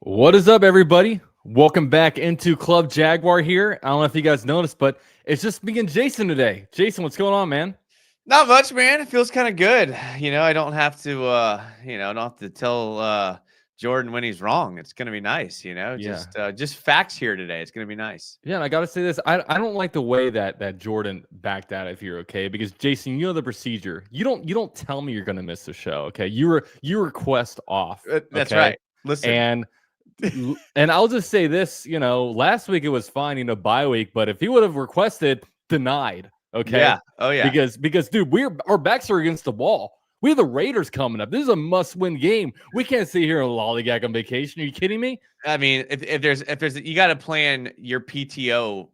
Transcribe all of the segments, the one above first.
What is up, everybody? Welcome back into Club Jaguar here. I don't know if you guys noticed, but it's just me and Jason today. Jason, what's going on, man? Not much, man. It feels kind of good. I don't have to, don't have to tell Jordan when he's wrong. It's gonna be nice. Yeah. Just facts here today. It's gonna be nice. Yeah, and I gotta say this. I don't like the way that Jordan backed out of here, okay? Because Jason, you know the procedure. You don't tell me you're gonna miss the show, okay? You request off, That's okay? right. Listen. And and I'll just say this, last week it was fine, bye week, but if he would have requested, denied, okay? Yeah. Oh yeah. Because dude, our backs are against the wall. We have the Raiders coming up. This is a must-win game. We can't sit here and lollygag on vacation. Are you kidding me? I mean, if there's you got to plan your PTO,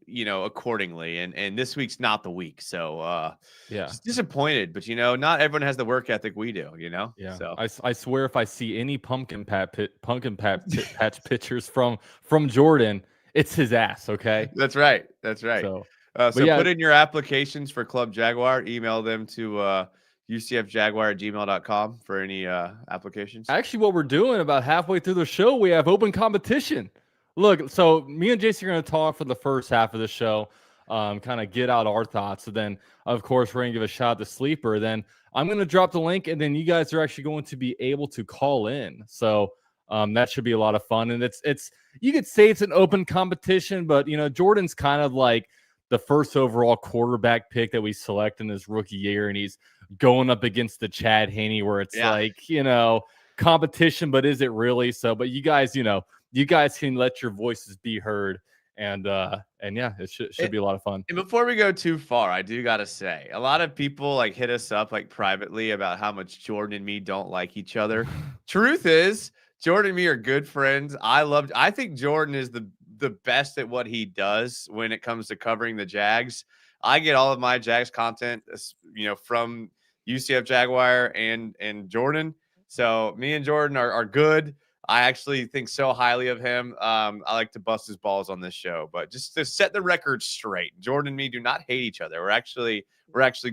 accordingly. And this week's not the week, so Yeah. just disappointed. But not everyone has the work ethic we do. Yeah, So I swear if I see any patch pictures from Jordan, it's his ass. Okay, that's right. That's right. so but So yeah, put in your applications for Club Jaguar. Email them to ucfjaguar@gmail.com for any applications. actually, what we're doing about halfway through the show, we have open competition. Look, so me and Jason are going to talk for the first half of the show, kind of get out our thoughts. So then, of course, we're going to give a shot at the sleeper. Then I'm going to drop the link, and then you guys are actually going to be able to call in. So that should be a lot of fun. And it's you could say it's an open competition, but Jordan's kind of like the first overall quarterback pick that we select in his rookie year, and he's going up against the Chad Henne, where it's like competition, but is it really? So, but you guys can let your voices be heard, and yeah, it should be a lot of fun. And before we go too far, I do gotta say, a lot of people like hit us up like privately about how much Jordan and me don't like each other. Truth is, Jordan and me are good friends. I think Jordan is the best at what he does when it comes to covering the Jags. I get all of my Jags content, from UCF Jaguar and Jordan. So me and Jordan are good. I actually think so highly of him. I like to bust his balls on this show, but just to set the record straight, Jordan and me do not hate each other. We're actually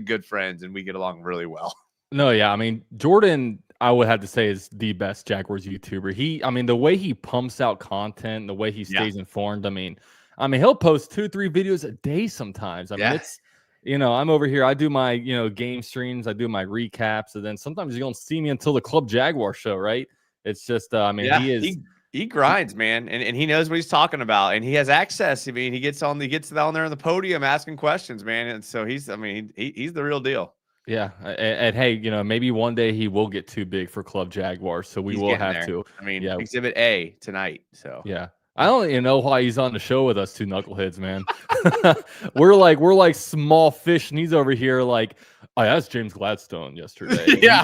good friends, and we get along really well. No, yeah, I mean Jordan, I would have to say is the best Jaguars YouTuber. I mean, the way he pumps out content, the way he stays informed. I mean, he'll post 2-3 videos a day sometimes. I mean, it's I'm over here. I do my game streams. I do my recaps, and then sometimes you don't see me until the Club Jaguar show, right? It's just, I mean, he grinds, man, and he knows what he's talking about, and he has access. I mean, he gets down there on the podium asking questions, man, and so he's the real deal. Yeah, and hey, maybe one day he will get too big for Club Jaguar, so we will have to. I mean, Exhibit A tonight. So yeah, I don't even know why he's on the show with us, two knuckleheads, man. we're like small fish, and he's over here like, I asked James Gladstone yesterday. Yeah.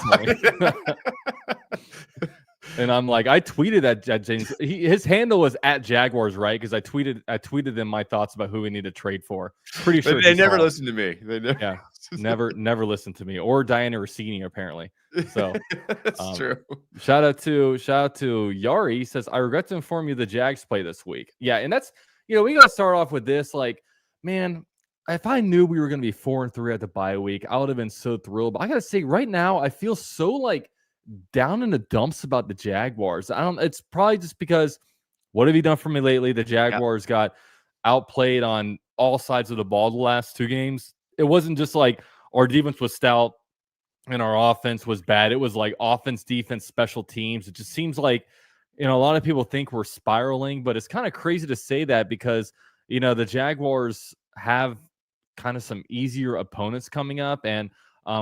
And I'm like, I tweeted at James. His handle was at Jaguars, right? Because I tweeted them my thoughts about who we need to trade for. Pretty sure they never listened to me. They never listened to me or Diana Rossini apparently. So that's true. Shout out to Yari. He says, I regret to inform you the Jags play this week. Yeah, and that's we gotta start off with this. Like, man, if I knew we were gonna be 4-3 at the bye week, I would have been so thrilled. But I gotta say, right now, I feel so like down in the dumps about the Jaguars. It's probably just because what have you done for me lately? The Jaguars got outplayed on all sides of the ball the last 2 games. It wasn't just like our defense was stout and our offense was bad. It was like offense, defense, special teams. It just seems like a lot of people think we're spiraling, but it's kind of crazy to say that because the Jaguars have kind of some easier opponents coming up, and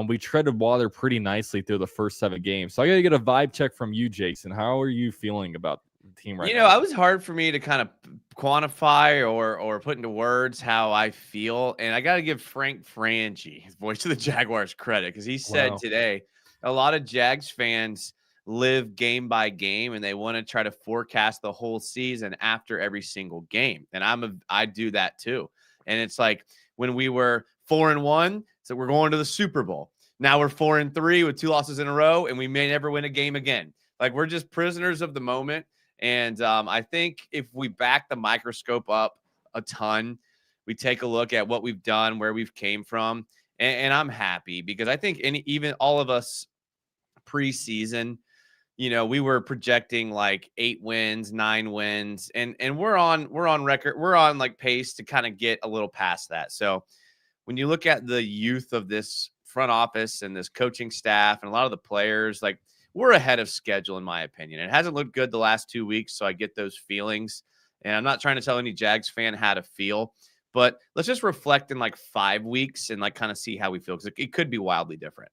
we treaded water pretty nicely through the first 7 games. So I got to get a vibe check from you, Jason. How are you feeling about the team right now? It was hard for me to kind of quantify or put into words how I feel. And I got to give Frank Frangie, voice of the Jaguars, credit, because he said today a lot of Jags fans live game by game and they want to try to forecast the whole season after every single game. And I do that too. And it's like when we were 4-1, so we're going to the Super Bowl. Now we're 4-3 with 2 losses in a row, and we may never win a game again. Like, we're just prisoners of the moment. And I think if we back the microscope up a ton, we take a look at what we've done, where we've came from, and I'm happy because I think even all of us preseason we were projecting like 8 wins, 9 wins, and we're on record. We're on like pace to kind of get a little past that. So when you look at the youth of this front office and this coaching staff and a lot of the players, like we're ahead of schedule, in my opinion. It hasn't looked good the last 2 weeks, so I get those feelings. And I'm not trying to tell any Jags fan how to feel, but let's just reflect in like 5 weeks and like kind of see how we feel because it could be wildly different.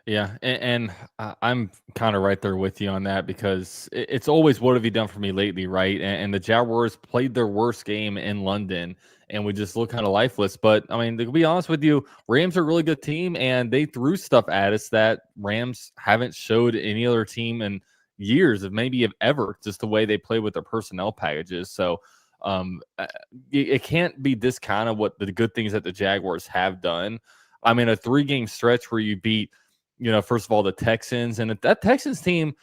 Yeah, and I'm kind of right there with you on that because it's always what have you done for me lately, right? And the Jaguars played their worst game in London, and we just look kind of lifeless. But I mean, to be honest with you, Rams are a really good team, and they threw stuff at us that Rams haven't showed any other team in years, of maybe if ever, just the way they play with their personnel packages. So it can't be discounted what the good things that the Jaguars have done. I mean, a 3-game stretch where you beat, first of all, the Texans, and that Texans team,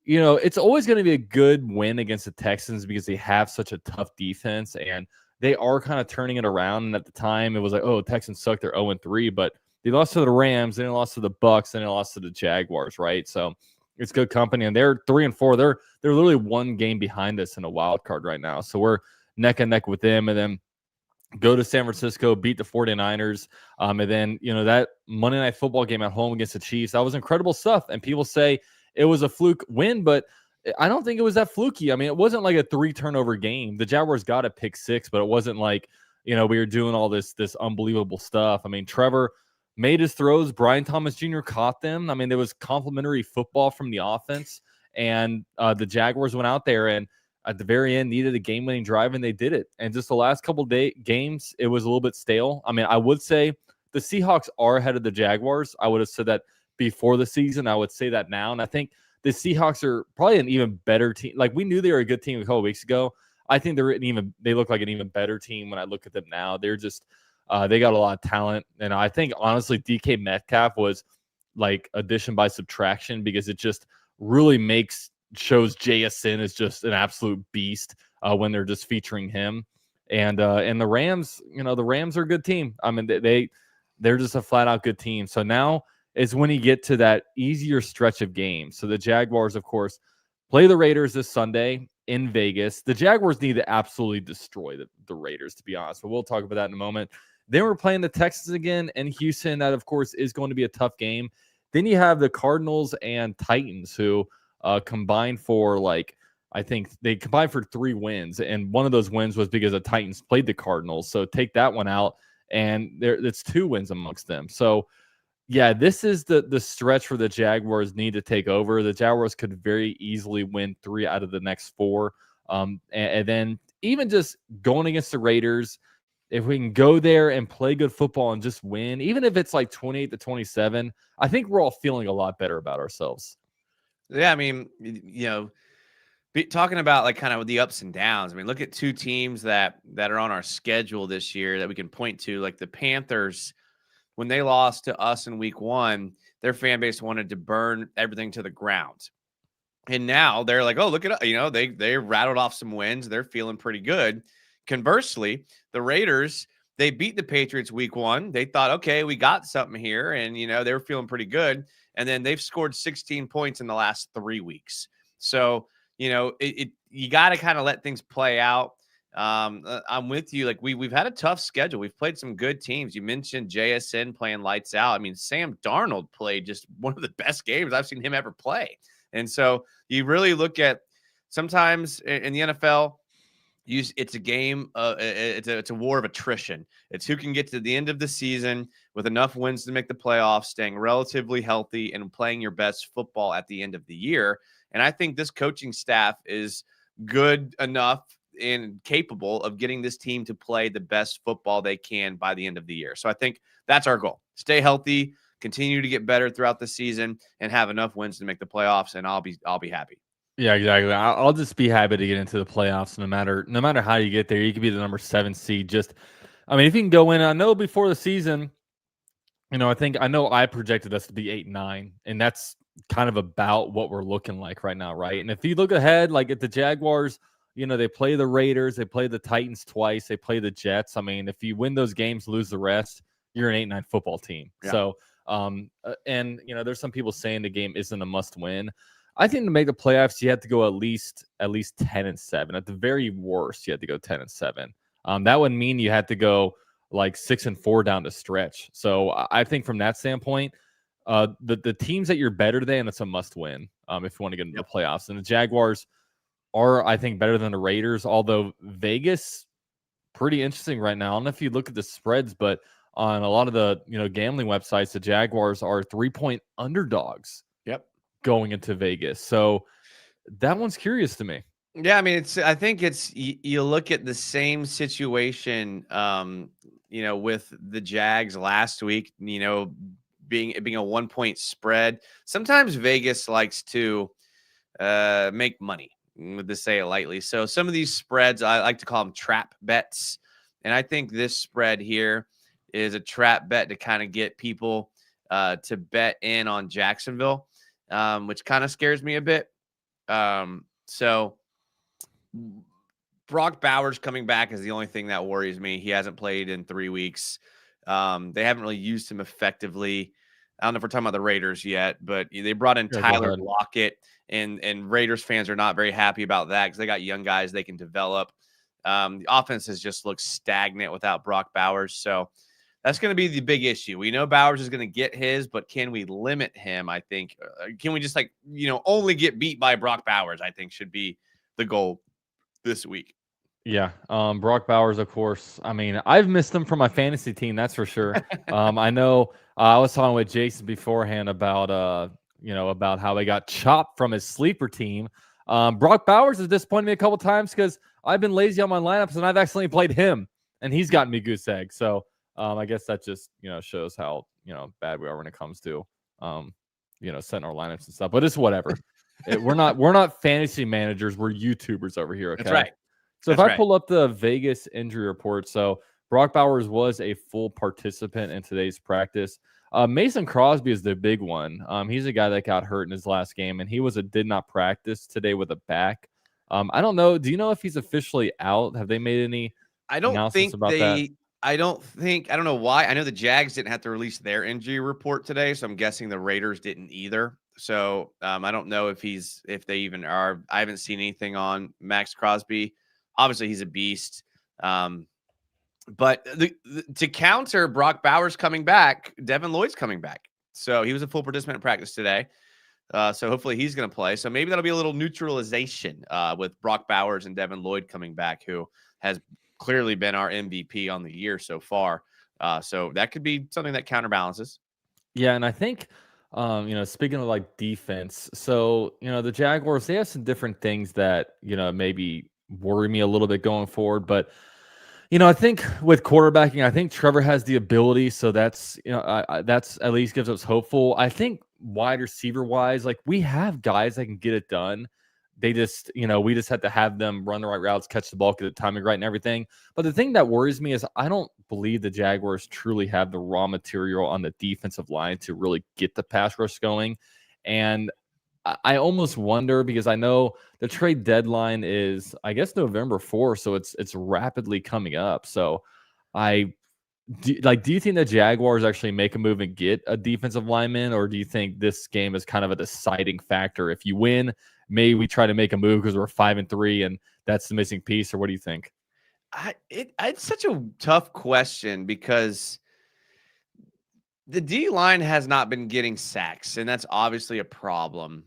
it's always going to be a good win against the Texans because they have such a tough defense and they are kind of turning it around. And at the time, it was like, oh, Texans suck. They're 0-3, but they lost to the Rams, then they lost to the Bucks, then they lost to the Jaguars, right? So it's good company, and they're 3-4. They're literally 1 game behind us in a wild card right now. So we're neck and neck with them, and then go to San Francisco, beat the 49ers. And then, that Monday Night Football game at home against the Chiefs, that was incredible stuff. And people say it was a fluke win, but I don't think it was that fluky. I mean, it wasn't like a 3-turnover game. The Jaguars got a pick 6, but it wasn't like, we were doing all this unbelievable stuff. I mean, Trevor made his throws. Brian Thomas Jr. caught them. I mean, there was complimentary football from the offense. And the Jaguars went out there and at the very end needed a game-winning drive, and they did it. And just the last couple games, it was a little bit stale. I mean, I would say the Seahawks are ahead of the Jaguars. I would have said that before the season. I would say that now. And I think the Seahawks are probably an even better team. Like, we knew they were a good team a couple weeks ago. I think they look like an even better team when I look at them now. They're just they got a lot of talent. And I think, honestly, DK Metcalf was like addition by subtraction because it just really shows JSN is just an absolute beast when they're just featuring him. And the Rams, the Rams are a good team. I mean, they're just a flat out good team. So now is when you get to that easier stretch of games. So the Jaguars, of course, play the Raiders this Sunday in Vegas. The Jaguars need to absolutely destroy the Raiders, to be honest, but we'll talk about that in a moment. Then we're playing the Texans again in Houston. That, of course, is going to be a tough game. Then you have the Cardinals and Titans, who combined for I think they combined for 3 wins, and one of those wins was because the Titans played the Cardinals. So take that one out, and it's 2 wins amongst them. So yeah, this is the stretch where the Jaguars need to take over. The Jaguars could very easily win 3 out of the next 4, and then even just going against the Raiders, if we can go there and play good football and just win, even if it's like 28-27, I think we're all feeling a lot better about ourselves. Yeah, I mean, talking about like kind of the ups and downs. I mean, look at 2 teams that are on our schedule this year that we can point to, like the Panthers. When they lost to us in week 1, their fan base wanted to burn everything to the ground. And now they're like, oh, look at it. They rattled off some wins. They're feeling pretty good. Conversely, the Raiders, they beat the Patriots week 1. They thought, okay, we got something here. And, they were feeling pretty good. And then they've scored 16 points in the last 3 weeks. So, you got to kind of let things play out. I'm with you. Like we've had a tough schedule. We've played some good teams. You mentioned JSN playing lights out. I mean, Sam Darnold played just one of the best games I've seen him ever play. And so you really look at sometimes in the NFL, it's a game. It's a war of attrition. It's who can get to the end of the season with enough wins to make the playoffs, staying relatively healthy, and playing your best football at the end of the year. And I think this coaching staff is good enough and capable of getting this team to play the best football they can by the end of the year. So I think that's our goal. Stay healthy, continue to get better throughout the season, and have enough wins to make the playoffs, and I'll be happy. Yeah, exactly. I'll just be happy to get into the playoffs no matter how you get there. You could be the number 7 seed. I mean, if you can go in, I know before the season, I know I projected us to be 8-9, and that's kind of about what we're looking like right now, right? And if you look ahead, like at the Jaguars, they play the Raiders, they play the Titans twice, they play the Jets. I mean, if you win those games, lose the rest, you're an 8-9 football team. Yeah. So, and there's some people saying the game isn't a must win. I think to make the playoffs, you have to go at least 10-7. At the very worst, you have to go 10-7. That would mean you had to go like 6-4 down the stretch. So I think from that standpoint, the teams that you're better than, it's a must win if you want to get into the playoffs. And the Jaguars are, I think, better than the Raiders. Although Vegas, pretty interesting right now. I don't know if you look at the spreads, but on a lot of the gambling websites, the Jaguars are 3-point underdogs. Yep. Going into Vegas. So that one's curious to me. Yeah, I mean, I think it's you look at the same situation, with the Jags last week, being a 1-point spread. Sometimes Vegas likes to make money, to say it lightly. So some of these spreads, I like to call them trap bets. And I think this spread here is a trap bet to kind of get people to bet in on Jacksonville, which kind of scares me a bit. So Brock Bowers coming back is the only thing that worries me. He hasn't played in 3 weeks. They haven't really used him effectively. I don't know if we're talking about the Raiders yet, but they brought in Tyler Lockett, and Raiders fans are not very happy about that because they got young guys they can develop. The offense has just looked stagnant without Brock Bowers. So that's going to be the big issue. We know Bowers is going to get his, but can we limit him? I think, can we just only get beat by Brock Bowers? I think should be the goal this week. Yeah. Brock Bowers, of course. I mean, I've missed him from my fantasy team. That's for sure. I know I was talking with Jason beforehand about how they got chopped from his sleeper team. Brock Bowers has disappointed me a couple times because I've been lazy on my lineups and I've accidentally played him and he's gotten me goose egg. So I guess that just shows how bad we are when it comes to setting our lineups and stuff. But it's whatever. We're not fantasy managers. We're YouTubers over here. Okay. That's right. So if I pull up the Vegas injury report, so Brock Bowers was a full participant in today's practice. Mason Crosby is the big one. He's a guy that got hurt in his last game, and he did not practice today with a back. I don't know. Do you know if he's officially out? Have they made any announcements about that? I don't know why. I know the Jags didn't have to release their injury report today, so I'm guessing the Raiders didn't either. So I don't know if they even are. I haven't seen anything on Max Crosby. Obviously, he's a beast. But to counter Brock Bowers coming back, Devin Lloyd's coming back. So he was a full participant in practice today. So hopefully he's going to play. So maybe that'll be a little neutralization with Brock Bowers and Devin Lloyd coming back, who has clearly been our MVP on the year so far. So that could be something that counterbalances. Yeah, and I think, speaking of like defense, so, the Jaguars, they have some different things that, maybe worry me a little bit going forward. But, I think with quarterbacking, I think Trevor has the ability. So that's, that's at least gives us hopeful. I think wide receiver wise, like we have guys that can get it done. They just, we just have to have them run the right routes, catch the ball, get the timing right and everything. But the thing that worries me is I don't believe the Jaguars truly have the raw material on the defensive line to really get the pass rush going. And I almost wonder, because I know the trade deadline is, I guess, November 4th, so it's rapidly coming up. So do you think the Jaguars actually make a move and get a defensive lineman, or do you think this game is kind of a deciding factor? If you win, maybe we try to make a move because we're 5-3 and that's the missing piece, or what do you think? It's such a tough question because the D line has not been getting sacks, and that's obviously a problem.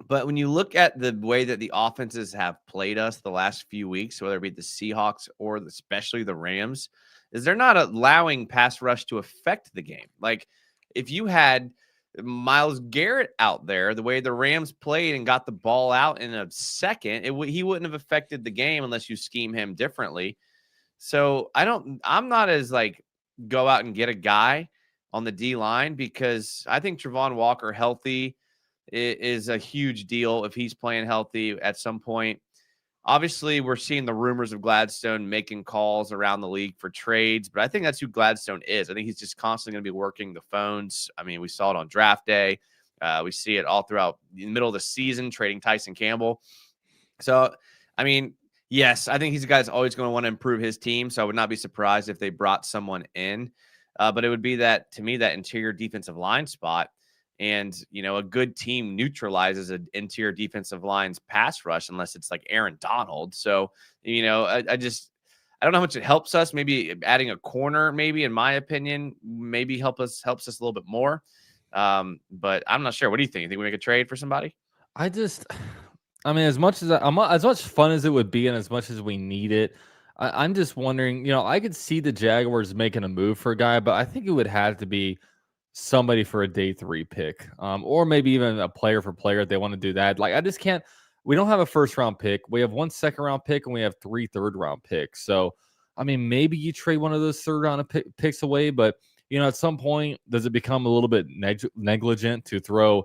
But when you look at the way that the offenses have played us the last few weeks, whether it be the Seahawks or especially the Rams, is they're not allowing pass rush to affect the game. Like if you had Myles Garrett out there, the way the Rams played and got the ball out in a second, he wouldn't have affected the game unless you scheme him differently. So I'm not as go out and get a guy on the D line, because I think Travon Walker healthy is a huge deal if he's playing healthy at some point. Obviously, we're seeing the rumors of Gladstone making calls around the league for trades, but I think that's who Gladstone is. I think he's just constantly going to be working the phones. I mean, we saw it on draft day. We see it all throughout the middle of the season, trading Tyson Campbell. So, I mean, yes, I think he's a guy that's always going to want to improve his team. So I would not be surprised if they brought someone in. But it would be to me, that interior defensive line spot. And, a good team neutralizes an interior defensive line's pass rush unless it's like Aaron Donald. So, I don't know how much it helps us. Maybe adding a corner, maybe in my opinion, maybe helps us a little bit more. But I'm not sure. What do you think? You think we make a trade for somebody? I mean, as much as fun as it would be, and as much as we need it, I'm just wondering. I could see the Jaguars making a move for a guy, but I think it would have to be somebody for a day 3 pick, or maybe even a player for player if they want to do that. Like, I just can't. We don't have a first round pick. We have 1 second round pick, and we have 3 third round picks. So, I mean, maybe you trade one of those third round picks away, but at some point, does it become a little bit negligent to throw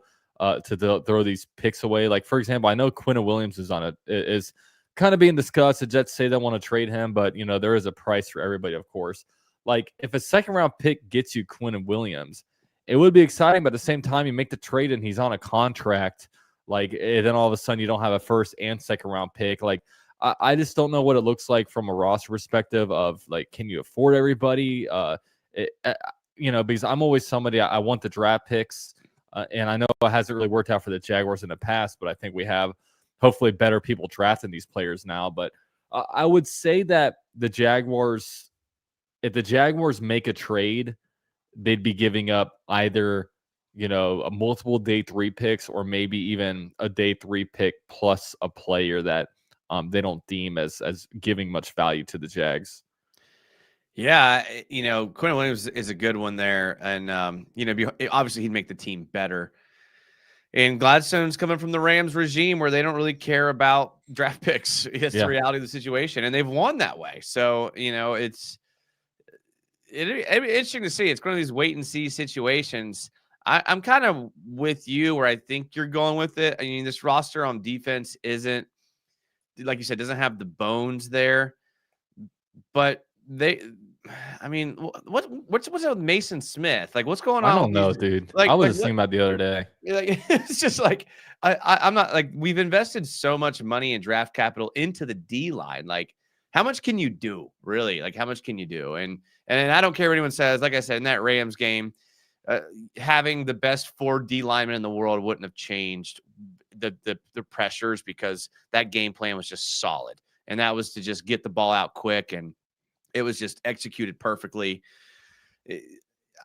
throw these picks away? Like, for example, I know Quinn Williams is kind of being discussed. The Jets say they want to trade him, but there is a price for everybody, of course. Like, if a second round pick gets you Quinn Williams, it would be exciting, but at the same time, you make the trade and he's on a contract. Like, then all of a sudden you don't have a first and second round pick. Like, I just don't know what it looks like from a roster perspective of, like, can you afford everybody? Because I'm always somebody, I want the draft picks. And I know it hasn't really worked out for the Jaguars in the past, but I think we have hopefully better people drafting these players now. But I would say that if the Jaguars make a trade, they'd be giving up either, a multiple day 3 picks, or maybe even a day 3 pick plus a player that they don't deem as giving much value to the Jags. Yeah, Quinn Williams is a good one there, and obviously he'd make the team better. And Gladstone's coming from the Rams regime where they don't really care about draft picks. It's the reality of the situation, and they've won that way. So it'd be interesting to see. It's one of these wait and see situations. I'm kind of with you where I think you're going with it. I mean, this roster on defense isn't, like you said, doesn't have the bones there, but what's up with Mason Smith? Like, what's going on? I don't know, dude. I was just thinking about the other day. Like, it's just like, I'm not, like, we've invested so much money and draft capital into the D line. Like, how much can you do, really? Like, how much can you do? And I don't care what anyone says. Like I said, in that Rams game, having the best 4 D linemen in the world wouldn't have changed the pressures, because that game plan was just solid. And that was to just get the ball out quick, and it was just executed perfectly.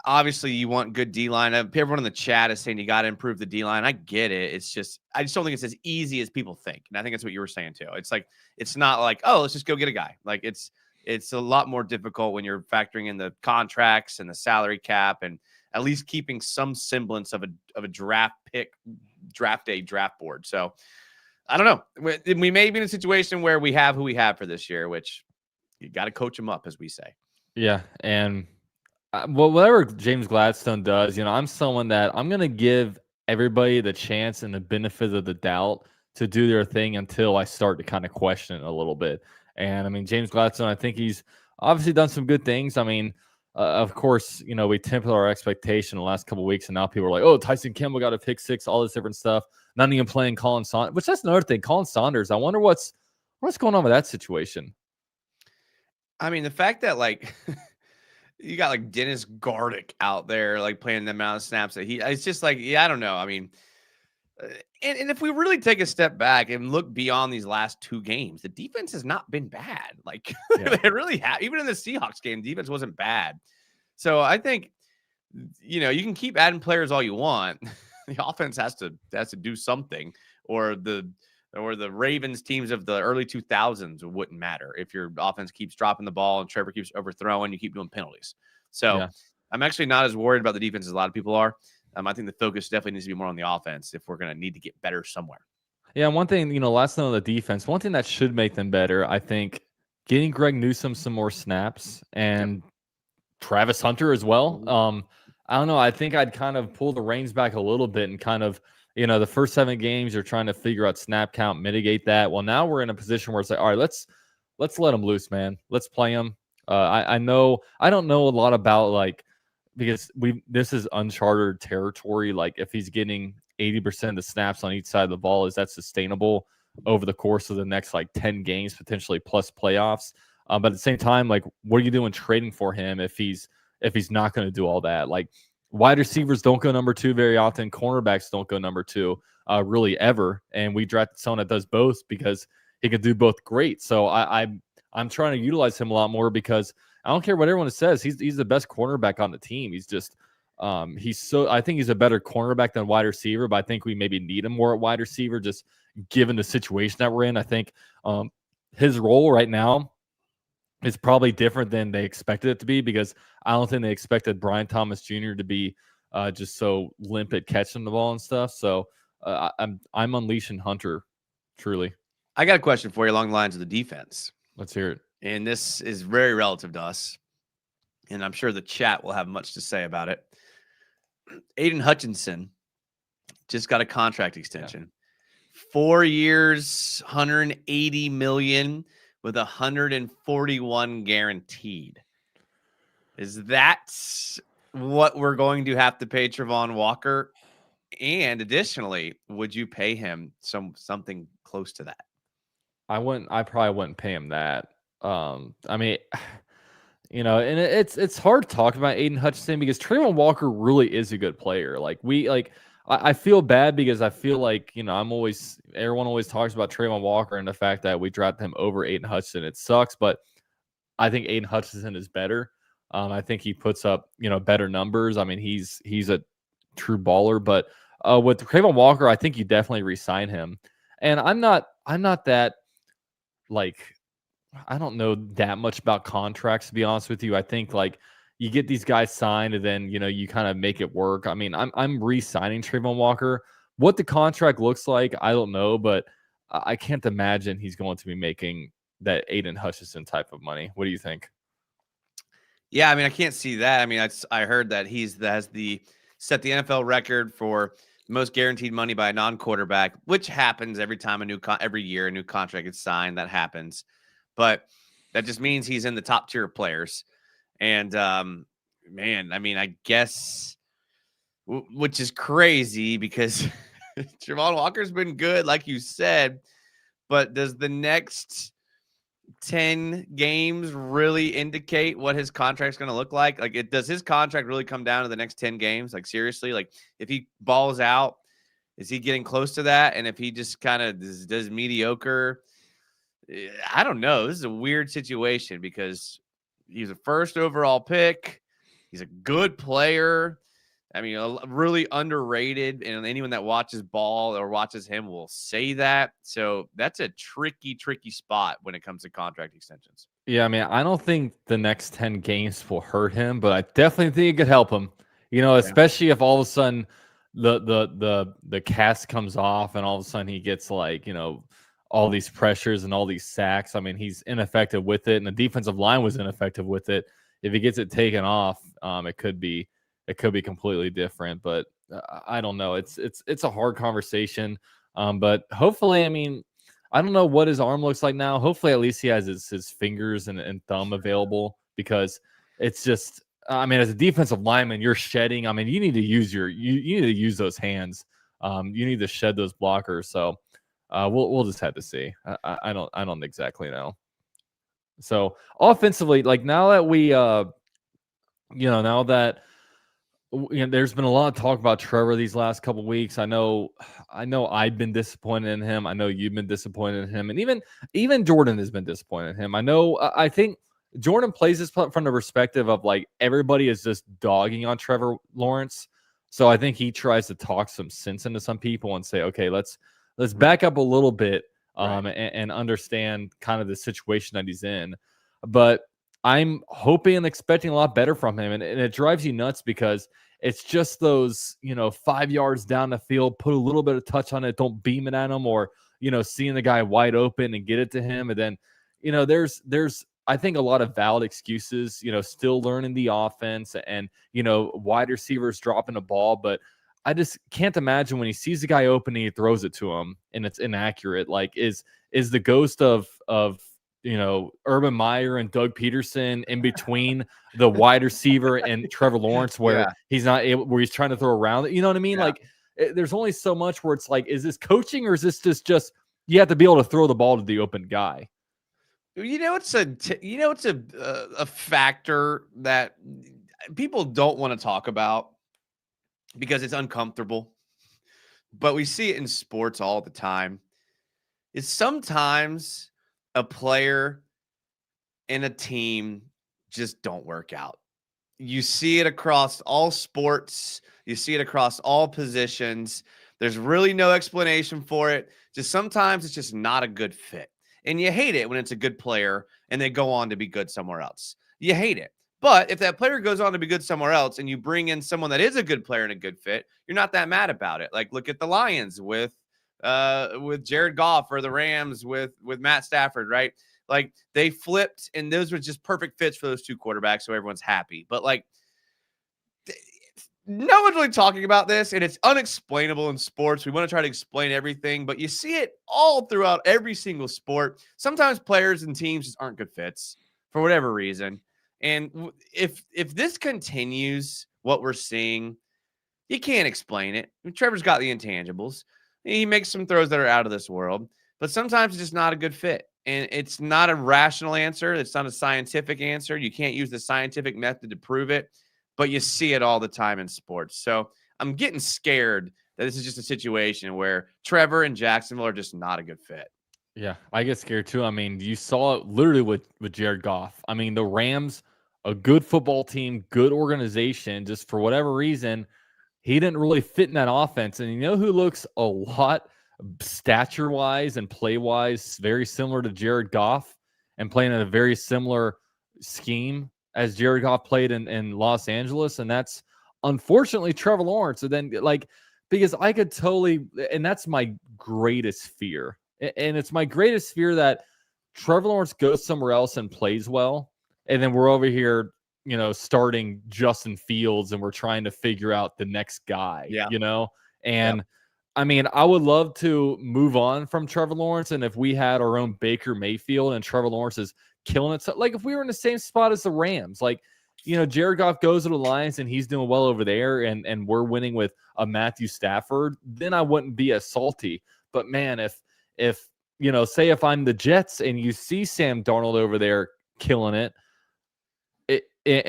Obviously, you want good D-line. Everyone in the chat is saying you got to improve the D-line. I get it. I just don't think it's as easy as people think. And I think that's what you were saying too. It's like, it's not like, oh, let's just go get a guy. Like, it's a lot more difficult when you're factoring in the contracts and the salary cap, and at least keeping some semblance of a draft day draft board. So I don't know. We may be in a situation where we have who we have for this year, which you got to coach them up, as we say. Yeah. And whatever James Gladstone does, I'm someone that I'm going to give everybody the chance and the benefit of the doubt to do their thing until I start to kind of question it a little bit. And I mean, James Gladstone, I think he's obviously done some good things. I mean, of course, we tempered our expectation the last couple of weeks, and now people are like, oh, Tyson Campbell got a pick 6, all this different stuff. Not even playing Colin Saunders, which that's another thing. Colin Saunders, I wonder what's going on with that situation. I mean, the fact that, like, you got like Dennis Gardick out there, like, playing the amount of snaps that it's just like, yeah, I don't know. I mean, and if we really take a step back and look beyond these last 2 games, the defense has not been bad. Like, they really have. Even in the Seahawks game, defense wasn't bad. So I think, you can keep adding players all you want. The offense has to do something, or the Ravens teams of the early 2000s wouldn't matter if your offense keeps dropping the ball and Trevor keeps overthrowing, you keep doing penalties. So I'm actually not as worried about the defense as a lot of people are. I think the focus definitely needs to be more on the offense if we're going to need to get better somewhere. Yeah, one thing, last note on the defense, one thing that should make them better, I think, getting Greg Newsome some more snaps, and Travis Hunter as well. I don't know. I think I'd kind of pull the reins back a little bit and kind of, the first 7 games, you're trying to figure out snap count, mitigate that. Well, now we're in a position where it's like, all right, let's let them loose, man. Let's play them. I don't know a lot about, like, because this is uncharted territory. Like, if he's getting 80% of the snaps on each side of the ball, is that sustainable over the course of the next, like, 10 games, potentially plus playoffs? But at the same time, like, what are you doing trading for him if he's not going to do all that? Like, wide receivers don't go number 2 very often. Cornerbacks don't go number 2 really ever. And we drafted someone that does both because he could do both great. So I'm trying to utilize him a lot more because I don't care what everyone says. He's the best cornerback on the team. He's just I think he's a better cornerback than wide receiver, but I think we maybe need him more at wide receiver just given the situation that we're in. I think his role right now is probably different than they expected it to be because I don't think they expected Brian Thomas Jr. to be just so limp at catching the ball and stuff. So I'm unleashing Hunter, truly. I got a question for you along the lines of the defense. Let's hear it. And this is very relative to us, and I'm sure the chat will have much to say about it. Aiden Hutchinson just got a contract extension. 4 years, $180 million with 141 guaranteed. Is that what we're going to have to pay Travon Walker? And additionally, would you pay him something close to that? I probably wouldn't pay him that. I mean, and it's hard to talk about Aiden Hutchinson because Travon Walker really is a good player. I feel bad because I feel like, everyone always talks about Travon Walker and the fact that we drafted him over Aiden Hutchinson. It sucks, but I think Aiden Hutchinson is better. I think he puts up, better numbers. I mean, he's a true baller, but with Travon Walker, I think you definitely re-sign him. And I'm not that I don't know that much about contracts, to be honest with you. I think you get these guys signed and then, you kind of make it work. I mean, I'm re-signing Travon Walker. What the contract looks like, I don't know, but I can't imagine he's going to be making that Aiden Hutchinson type of money. What do you think? Yeah, I mean, I can't see that. I mean, I heard that set the NFL record for most guaranteed money by a non-quarterback, which happens every time every year a new contract gets signed. That happens. But that just means he's in the top tier of players. And, man, I mean, I guess, which is crazy because Travon Walker's been good, like you said. But does the next 10 games really indicate what his contract's going to look like? Does his contract really come down to the next 10 games? Like, seriously, if he balls out, is he getting close to that? And if he just kind of does mediocre, I don't know. This is a weird situation because he's a first overall pick. He's a good player. I mean, really underrated. And anyone that watches ball or watches him will say that. So that's a tricky spot when it comes to contract extensions. Yeah, I mean, I don't think the next 10 games will hurt him, but I definitely think it could help him. Especially if all of a sudden the cast comes off and all of a sudden he gets all these pressures and all these sacks. I mean, he's ineffective with it, and the defensive line was ineffective with it. If he gets it taken off, it could be completely different. But I don't know. It's a hard conversation. But hopefully, I mean, I don't know what his arm looks like now. Hopefully, at least he has his fingers and thumb available because it's just. I mean, as a defensive lineman, you're shedding. I mean, you need to use you need to use those hands. You need to shed those blockers. So. We'll just have to see. I don't exactly know. So offensively, now that we there's been a lot of talk about Trevor these last couple of weeks. I know I've been disappointed in him. I know you've been disappointed in him, and even Jordan has been disappointed in him. I think Jordan plays this from the perspective of everybody is just dogging on Trevor Lawrence. So I think he tries to talk some sense into some people and say, okay, let's back up a little bit and understand kind of the situation that he's in. But I'm hoping and expecting a lot better from him. And it drives you nuts because it's just those, 5 yards down the field, put a little bit of touch on it, don't beam it at him, or, seeing the guy wide open and get it to him. And then, there's I think a lot of valid excuses, still learning the offense and, wide receivers dropping the ball. But I just can't imagine when he sees the guy open and he throws it to him and it's inaccurate. Is the ghost of Urban Meyer and Doug Peterson in between the wide receiver and Trevor Lawrence where he's not able, where he's trying to throw around it? You know what I mean? Yeah. There's only so much where it's is this coaching or is this just you have to be able to throw the ball to the open guy? It's a factor that people don't want to talk about. because it's uncomfortable. But we see it in sports all the time. Is sometimes a player and a team just don't work out. You see it across all sports. You see it across all positions. There's really no explanation for it. Just sometimes it's just not a good fit. And you hate it when it's a good player and they go on to be good somewhere else. You hate it. But if that player goes on to be good somewhere else and you bring in someone that is a good player and a good fit, you're not that mad about it. Like look at the Lions with Jared Goff, or the Rams with Matt Stafford, right? Like they flipped, and those were just perfect fits for those two quarterbacks, so everyone's happy. But like, no one's really talking about this, and it's unexplainable in sports. We want to try to explain everything, but you see it all throughout every single sport. Sometimes players and teams just aren't good fits for whatever reason. And if this continues, what we're seeing, you can't explain it. I mean, Trevor's got the intangibles. He makes some throws that are out of this world, but sometimes it's just not a good fit. And it's not a rational answer. It's not a scientific answer. You can't use the scientific method to prove it, but you see it all the time in sports. So I'm getting scared that this is just a situation where Trevor and Jacksonville are just not a good fit. Yeah, I get scared too. I mean, you saw it literally with Jared Goff. I mean, the Rams, a good football team, good organization, just for whatever reason, he didn't really fit in that offense. And you know who looks a lot stature-wise and play-wise very similar to Jared Goff and playing in a very similar scheme as Jared Goff played in Los Angeles? And that's unfortunately Trevor Lawrence. And then, like, because I could totally, and that's my greatest fear. And it's my greatest fear that Trevor Lawrence goes somewhere else and plays well. And then we're over here, starting Justin Fields and we're trying to figure out the next guy, And I mean, I would love to move on from Trevor Lawrence. And if we had our own Baker Mayfield and Trevor Lawrence is killing it. So, like, if we were in the same spot as the Rams, like, Jared Goff goes to the Lions and he's doing well over there and we're winning with a Matthew Stafford, then I wouldn't be as salty. But man, if say if I'm the Jets and you see Sam Darnold over there killing it,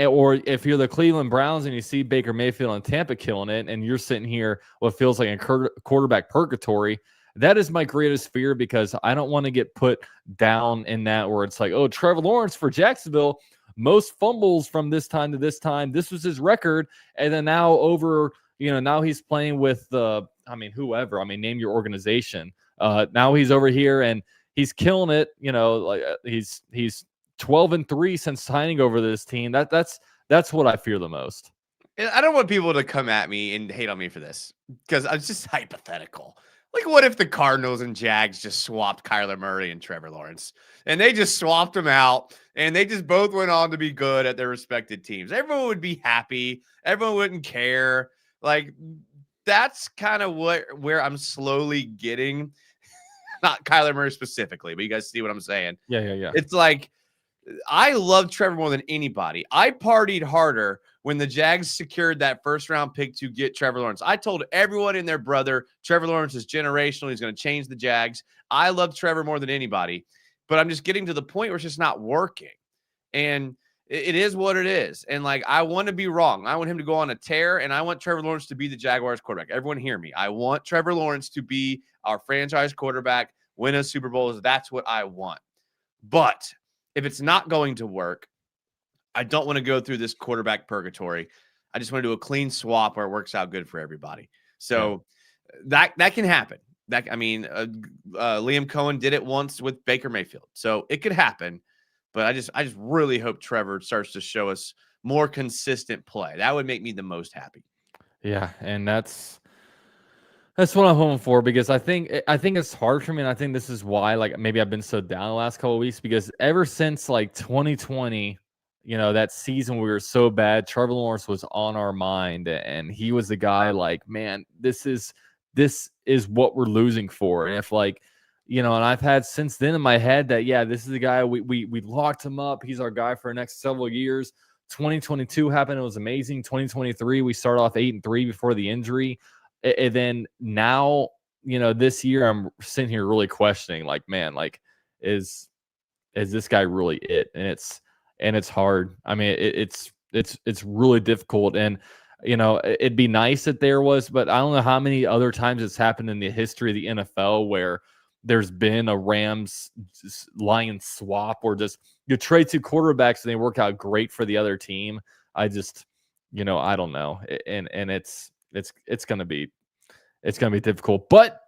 or if you're the Cleveland Browns and you see Baker Mayfield and Tampa killing it, and you're sitting here what feels like a quarterback purgatory, that is my greatest fear, because I don't want to get put down in that where it's like, oh, Trevor Lawrence for Jacksonville, most fumbles from this time to this time. This was his record. And then now now he's playing with whoever. I mean, name your organization. Now he's over here and he's killing it. He's 12-3 since signing over this team. That's what I fear the most. I don't want people to come at me and hate on me for this, because it's just hypothetical. Like, what if the Cardinals and Jags just swapped Kyler Murray and Trevor Lawrence, and they just swapped them out, and they just both went on to be good at their respective teams? Everyone would be happy. Everyone wouldn't care. Like, that's kind of where I'm slowly getting. Not Kyler Murray specifically, but you guys see what I'm saying? Yeah. It's like, I love Trevor more than anybody. I partied harder when the Jags secured that first-round pick to get Trevor Lawrence. I told everyone and their brother, Trevor Lawrence is generational. He's going to change the Jags. I love Trevor more than anybody, but I'm just getting to the point where it's just not working. And it is what it is. And, like, I want to be wrong. I want him to go on a tear, and I want Trevor Lawrence to be the Jaguars quarterback. Everyone hear me. I want Trevor Lawrence to be our franchise quarterback, win a Super Bowl. That's what I want. But if it's not going to work, I don't want to go through this quarterback purgatory. I just want to do a clean swap where it works out good for everybody. So that can happen. Liam Cohen did it once with Baker Mayfield, so it could happen. But I just really hope Trevor starts to show us more consistent play. That would make me the most happy. Yeah, and that's what I'm hoping for, because I think it's hard for me, and I think this is why, like, maybe I've been so down the last couple of weeks, because ever since like 2020, that season we were so bad, Trevor Lawrence was on our mind, and he was the guy, like, man, this is what we're losing for. And if, like, and I've had since then in my head that, yeah, this is the guy, we locked him up. He's our guy for the next several years. 2022 happened. It was amazing. 2023, we started off 8-3 before the injury. And then now, this year I'm sitting here really questioning, like, man, like, is this guy really it? And it's hard. I mean, it's really difficult. And It'd be nice if there was, but I don't know how many other times it's happened in the history of the NFL where there's been a Rams Lions swap, or just you trade two quarterbacks and they work out great for the other team. I just, I don't know. And it's gonna be difficult. But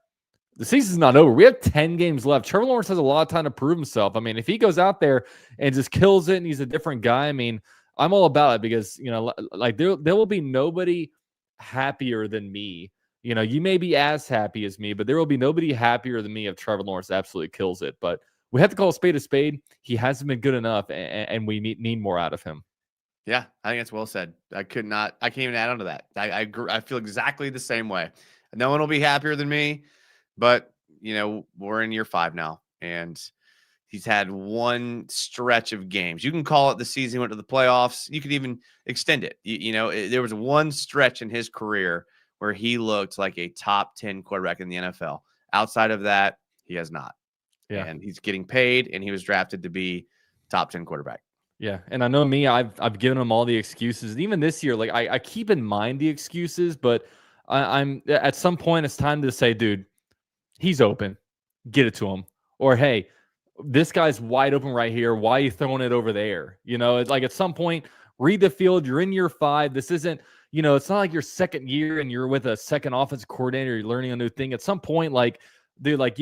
the season's not over. We have 10 games left. Trevor Lawrence has a lot of time to prove himself. I mean, if he goes out there and just kills it and he's a different guy, I mean, I'm all about it because, like there will be nobody happier than me. You may be as happy as me, but there will be nobody happier than me if Trevor Lawrence absolutely kills it. But we have to call a spade a spade. He hasn't been good enough, and we need more out of him. Yeah, I think that's well said. I can't even add on to that. I agree. I feel exactly the same way. No one will be happier than me, but we're in year 5 now, and he's had one stretch of games. You can call it the season he went to the playoffs. You could even extend it. There was one stretch in his career where he looked like a top 10 quarterback in the NFL. Outside of that, he has not. Yeah. And he's getting paid, and he was drafted to be top 10 quarterback. Yeah, and I know me, I've given him all the excuses. And even this year, like I keep in mind the excuses, but I'm at some point it's time to say, dude, he's open. Get it to him. Or hey, this guy's wide open right here. Why are you throwing it over there? It's like at some point, read the field. You're in year 5. This isn't, it's not like your second year and you're with a second offensive coordinator. You're learning a new thing. At some point, like, dude, like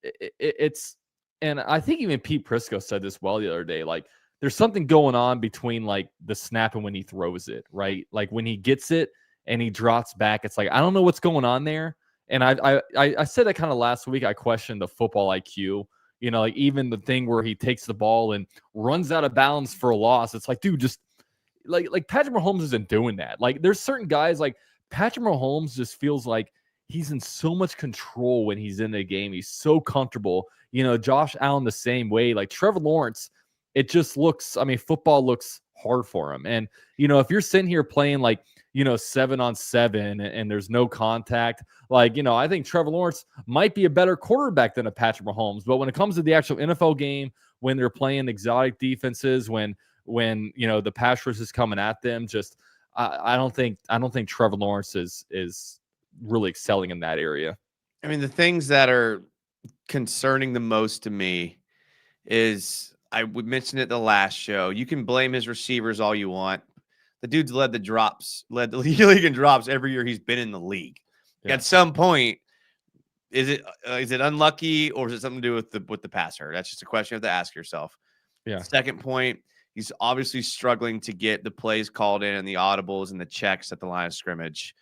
it's, and I think even Pete Prisco said this well the other day. Like, there's something going on between like the snap and when he throws it, right? Like when he gets it and he drops back, it's like I don't know what's going on there. And I said that kind of last week. I questioned the football IQ. Like even the thing where he takes the ball and runs out of bounds for a loss. It's like, dude, just like Patrick Mahomes isn't doing that. Like there's certain guys like Patrick Mahomes just feels like he's in so much control when he's in the game. He's so comfortable. Josh Allen the same way. Like Trevor Lawrence, it just looks, I mean, football looks hard for him. And, if you're sitting here playing like, 7-on-7 and there's no contact, like, I think Trevor Lawrence might be a better quarterback than a Patrick Mahomes. But when it comes to the actual NFL game, when they're playing exotic defenses, when the pass rush is coming at them, just I don't think Trevor Lawrence is really excelling in that area. I mean, the things that are concerning the most to me is we mentioned it the last show. You can blame his receivers all you want. The dude's led the league in drops every year he's been in the league. Yeah. At some point, is it unlucky, or is it something to do with the passer? That's just a question you have to ask yourself. Yeah. Second point, he's obviously struggling to get the plays called in and the audibles and the checks at the line of scrimmage.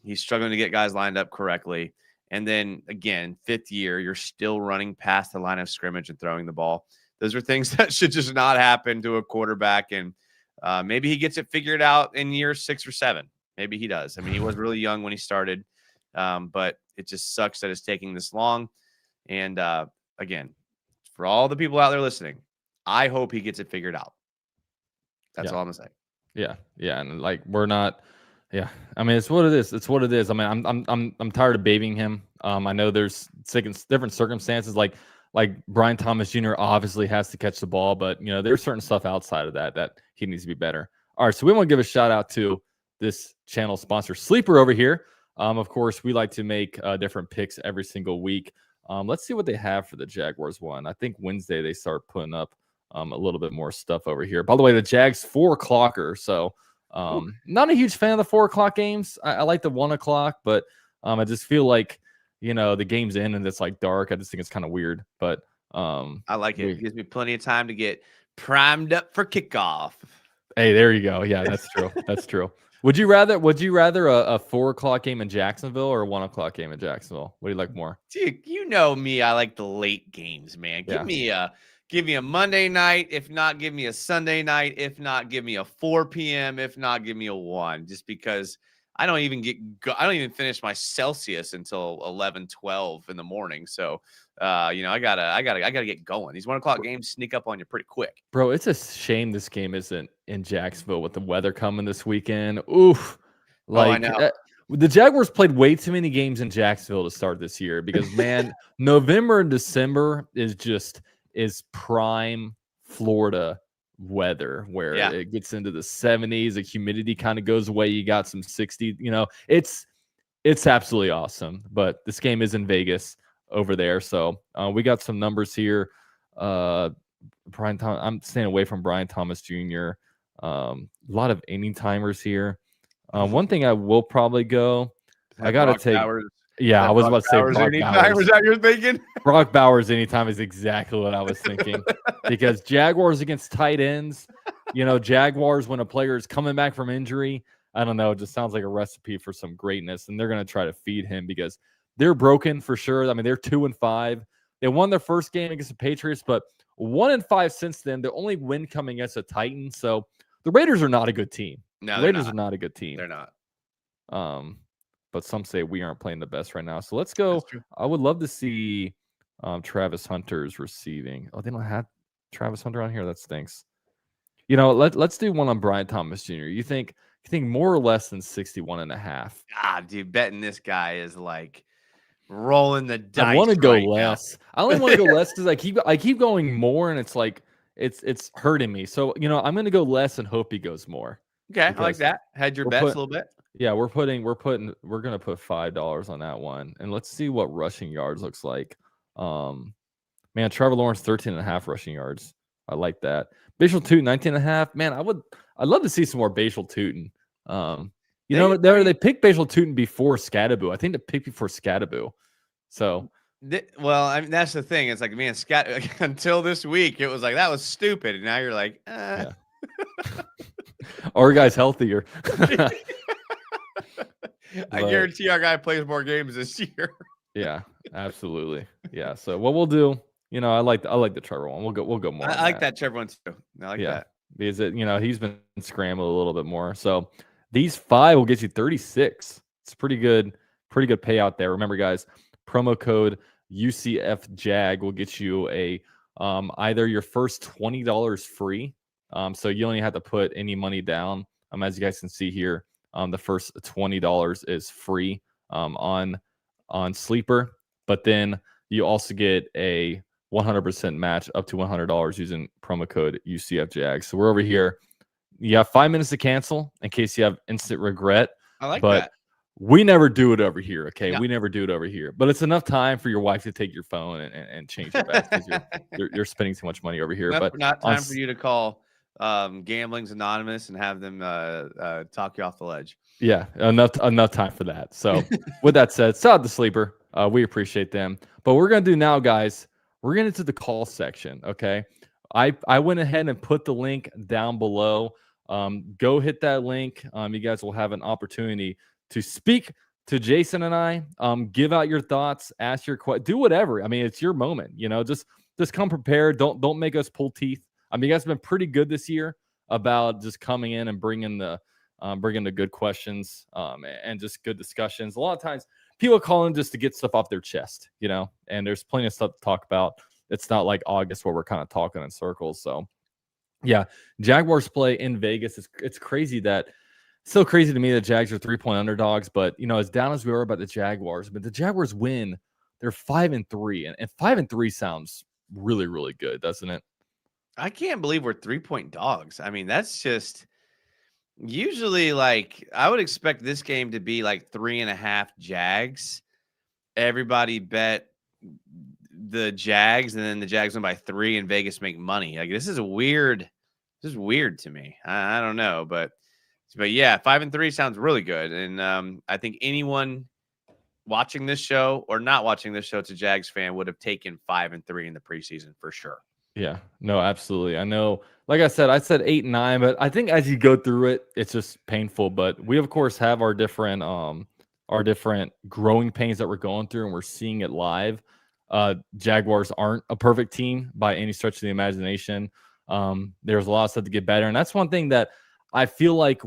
He's struggling to get guys lined up correctly. And then again, 5th year, you're still running past the line of scrimmage and throwing the ball. Those are things that should just not happen to a quarterback. And maybe he gets it figured out in year 6 or 7. Maybe he does. I mean, he was really young when he started, but it just sucks that it's taking this long. And again, for all the people out there listening, I hope he gets it figured out. That's all I'm gonna say. Yeah, and like we're not. Yeah, I mean, it's what it is. It's what it is. I mean, I'm tired of babying him. I know there's different circumstances. Like Brian Thomas Jr. obviously has to catch the ball, but there's certain stuff outside of that he needs to be better. All right, so we want to give a shout out to this channel sponsor, Sleeper, over here. Of course, we like to make different picks every single week. Let's see what they have for the Jaguars one. I think Wednesday they start putting up a little bit more stuff over here. By the way, the Jags 4 o'clocker, so. Not a huge fan of the 4 o'clock games. I like the 1 o'clock, but I just feel like the game's in and it's like dark. I just think it's kind of weird, but I like it. It gives me plenty of time to get primed up for kickoff. Hey, there you go. Yeah, that's true. That's true. Would you rather a 4 o'clock game in Jacksonville or a 1 o'clock game in Jacksonville? What do you like more? Dude, you know me. I like the late games, man. Give me a Monday night. If not, give me a Sunday night. If not, give me a 4 p.m. If not, give me a 1. Just because I don't even finish my Celsius until 11, 12 in the morning. So, I gotta get going. These 1 o'clock games sneak up on you pretty quick. Bro, it's a shame this game isn't in Jacksonville with the weather coming this weekend. Oof. I know. The Jaguars played way too many games in Jacksonville to start this year because, man, November and December is prime Florida weather where Yeah. it gets into the 70s, the humidity kind of goes away. You got some 60, it's absolutely awesome. But this game is in Vegas over there. So we got some numbers here. Brian Thomas, I'm staying away from Brian Thomas Jr. A lot of inning timers here. One thing I will probably go, I got to take. Bowers. Yeah, I was about to say Bowers Brock anytime. Bowers. Was that you're thinking? Brock Bowers anytime is exactly what I was thinking. Because Jaguars against tight ends, Jaguars when a player is coming back from injury, I don't know, it just sounds like a recipe for some greatness. And they're going to try to feed him because they're broken for sure. I mean, they're 2-5. They won their first game against the Patriots, but 1-5 since then. The only win coming against the Titans. So the Raiders are not a good team. No, the Raiders are not a good team. They're not. But some say we aren't playing the best right now. So let's go. I would love to see Travis Hunter's receiving. Oh, they don't have Travis Hunter on here. That stinks. Let's do one on Brian Thomas Jr. You think more or less than 61.5? Ah, dude, betting this guy is like rolling the dice. I want to go less. I only want to go less because I keep going more, and it's like it's hurting me. So I'm going to go less and hope he goes more. Okay, I like that. Had your bets a little bit. Yeah, we're gonna put $5 on that one, and let's see what rushing yards looks like. Man, Trevor Lawrence 13.5 rushing yards. I like that. Bashal Tootin 19.5. Man, I'd love to see some more Bashal Tootin. They picked Bashal Tootin before Scadaboo. I think they picked before Scadaboo. So, well, I mean that's the thing. It's like, man, until this week, it was like that was stupid, and now you're like, yeah. Our guy's healthier. I guarantee our guy plays more games this year. Yeah, absolutely. Yeah. So what we'll do, I like the Trevor one. We'll go more. I like that Trevor one too. I like that because he's been scrambling a little bit more. So these 5 will get you 36. It's pretty good payout there. Remember, guys, promo code UCFJAG will get you a either your first $20 free. So you only have to put any money down. As you guys can see here, the first $20 is free on Sleeper, but then you also get a 100% match up to $100 using promo code UCFJAG. So we're over here. You have 5 minutes to cancel in case you have instant regret. I like that. We never do it over here, okay? Yeah. We never do it over here. But it's enough time for your wife to take your phone and change your bets because you're spending too much money over here. But not time for you to call Gambling's Anonymous and have them talk you off the ledge. Yeah, enough time for that. So with that said, shout out to Sleeper. We appreciate them. But we're going to do now, guys, we're getting to the call section, okay? I went ahead and put the link down below. Go hit that link. You guys will have an opportunity to speak to Jason and I. Give out your thoughts, ask your question, do whatever. I mean, it's your moment, just come prepared. Don't make us pull teeth. I mean, you guys have been pretty good this year about just coming in and bringing the good questions and just good discussions. A lot of times people call in just to get stuff off their chest, and there's plenty of stuff to talk about. It's not like August where we're kind of talking in circles. So yeah, Jaguars play in Vegas. It's crazy that still crazy to me that Jags are 3-point underdogs, but as down as we are about the Jaguars, but the Jaguars win, they're 5-3 and 5-3 sounds really, really good, doesn't it? I can't believe we're 3-point dogs. I mean, that's just usually like I would expect this game to be like 3.5 Jags. Everybody bet the Jags, and then the Jags win by 3, and Vegas make money. Like this is weird. This is weird to me. I don't know, but yeah, 5-3 sounds really good, and I think anyone watching this show or not watching this show, it's a Jags fan, would have taken 5-3 in the preseason for sure. Yeah, no, absolutely. I know, like I said 8-9, but I think as you go through it, it's just painful. But we, of course, have our different growing pains that we're going through, and we're seeing it live. Jaguars aren't a perfect team by any stretch of the imagination. There's a lot of stuff to get better, and that's one thing that I feel like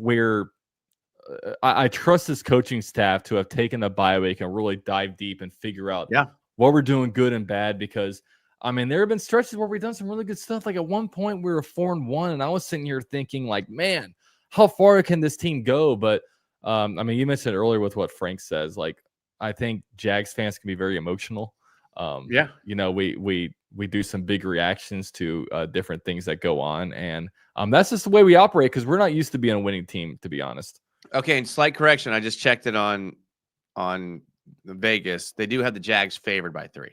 I trust this coaching staff to have taken the bye week and really dive deep and figure out what we're doing good and bad, because I mean, there have been stretches where we've done some really good stuff. Like at one point we were 4-1, and I was sitting here thinking like, man, how far can this team go? But I mean, you mentioned earlier with what Frank says, like, I think Jags fans can be very emotional. We we do some big reactions to different things that go on, and that's just the way we operate because we're not used to being a winning team, to be honest. Okay, and slight correction. I just checked it on Vegas. They do have the Jags favored by 3.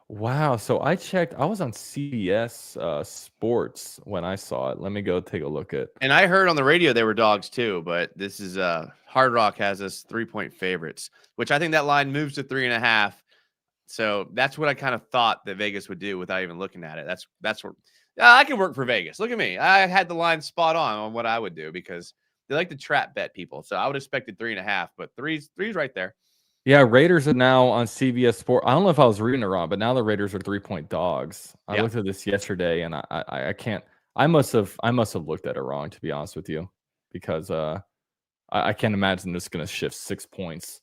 Wow. So I checked. I was on CBS Sports when I saw it. Let me go take a look at. And I heard on the radio they were dogs too, but this is Hard Rock has us 3-point favorites, which I think that line moves to 3.5. So that's what I kind of thought that Vegas would do without even looking at it. That's what I can work for Vegas. Look at me. I had the line spot on what I would do because they like to trap bet people. So I would have expected 3.5, but three's right there. Yeah, Raiders are now on CBS Sport. I don't know if I was reading it wrong, but now the Raiders are 3-point dogs. I looked at this yesterday, and I can't. I must have looked at it wrong, to be honest with you, because I can't imagine this going to shift 6 points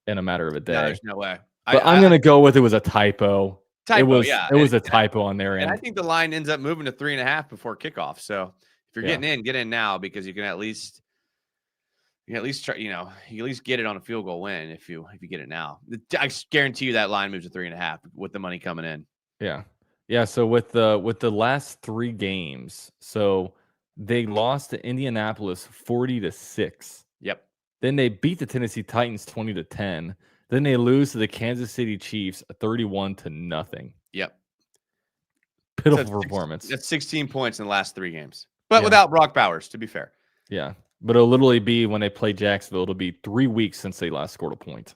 in a matter of a day. No, there's no way. But I'm going to go with it was a typo. It was a typo on their end. And I think the line ends up moving to 3.5 before kickoff. So if you're getting in, get in now because you can at least try, you at least get it on a field goal win if you get it now. I guarantee you that line moves to 3.5 with the money coming in. Yeah. Yeah. So with the last 3 games, so they lost to Indianapolis 40-6. Yep. Then they beat the Tennessee Titans 20-10. Then they lose to the Kansas City Chiefs 31-0. Yep. Pitiful performance. That's 16 points in the last 3 games, but without Brock Bowers, to be fair. Yeah. But it'll literally be when they play Jacksonville, it'll be 3 weeks since they last scored a point.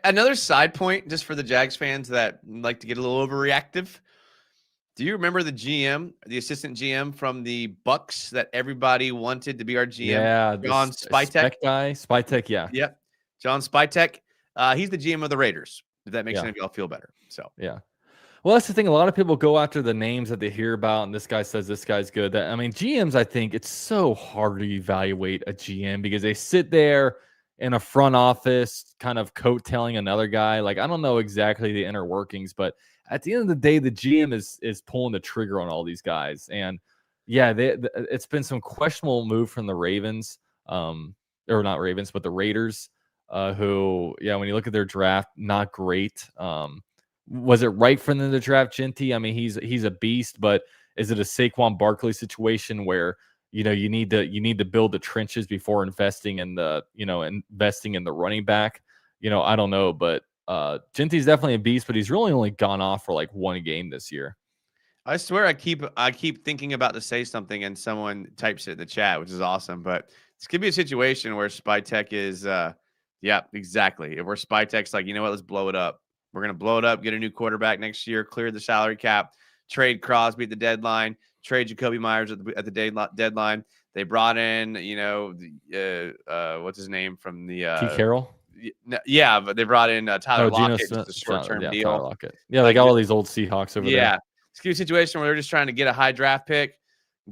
Another side point, just for the Jags fans that like to get a little overreactive. Do you remember the GM, the assistant GM from the Bucks that everybody wanted to be our GM? Yeah, John Spytek guy. Spytek, yeah. Yep. John Spytek. He's the GM of the Raiders, if that makes any of y'all feel better. So yeah. Well, that's the thing. A lot of people go after the names that they hear about, and this guy says this guy's good. I mean, GMs, I think it's so hard to evaluate a GM because they sit there in a front office kind of coattailing another guy. Like, I don't know exactly the inner workings, but at the end of the day, the GM is pulling the trigger on all these guys. And yeah, it's been some questionable move from the Ravens, or not Ravens, but the Raiders, who, when you look at their draft, not great. Was it right for them to draft Genty? I mean, he's a beast, but is it a Saquon Barkley situation where you need to build the trenches before investing in the running back? I don't know, but Genty's definitely a beast, but he's really only gone off for like 1 game this year. I swear I keep thinking about to say something and someone types it in the chat, which is awesome. But this could be a situation where Spytek is exactly. If we're Spytek's like, you know what, let's blow it up. We're going to blow it up, get a new quarterback next year, clear the salary cap, trade Crosby at the deadline, trade Jacoby Myers at the deadline. They brought in, what's his name from the Pete Carroll? Yeah, but they brought in Tyler Lockett, just a short-term deal. Tyler Lockett. Yeah, they got all these old Seahawks over there. Yeah, it's a situation where they're just trying to get a high draft pick,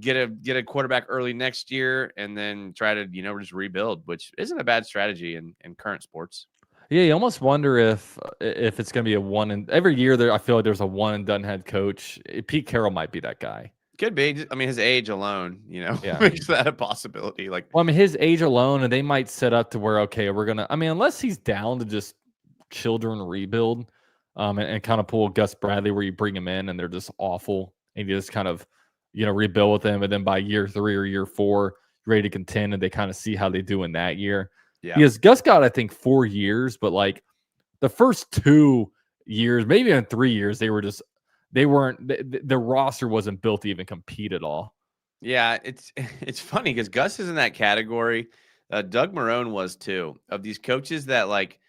get a quarterback early next year, and then try to, just rebuild, which isn't a bad strategy in current sports. Yeah, you almost wonder if it's going to be a one and every year there. I feel like there's a one and done head coach. Pete Carroll might be that guy. Could be. I mean, his age alone, makes that a possibility. Like, well, I mean, his age alone, and they might set up to where we're gonna. I mean, unless he's down to just children rebuild, and kind of pull Gus Bradley where you bring him in and they're just awful, and you just kind of rebuild with them, and then by year 3 or year 4, you're ready to contend, and they kind of see how they do in that year. Yeah, because Gus got, I think, 4 years, but like the first 2 years, maybe in 3 years, the roster wasn't built to even compete at all. Yeah, it's funny because Gus is in that category. Doug Marrone was too, of these coaches that like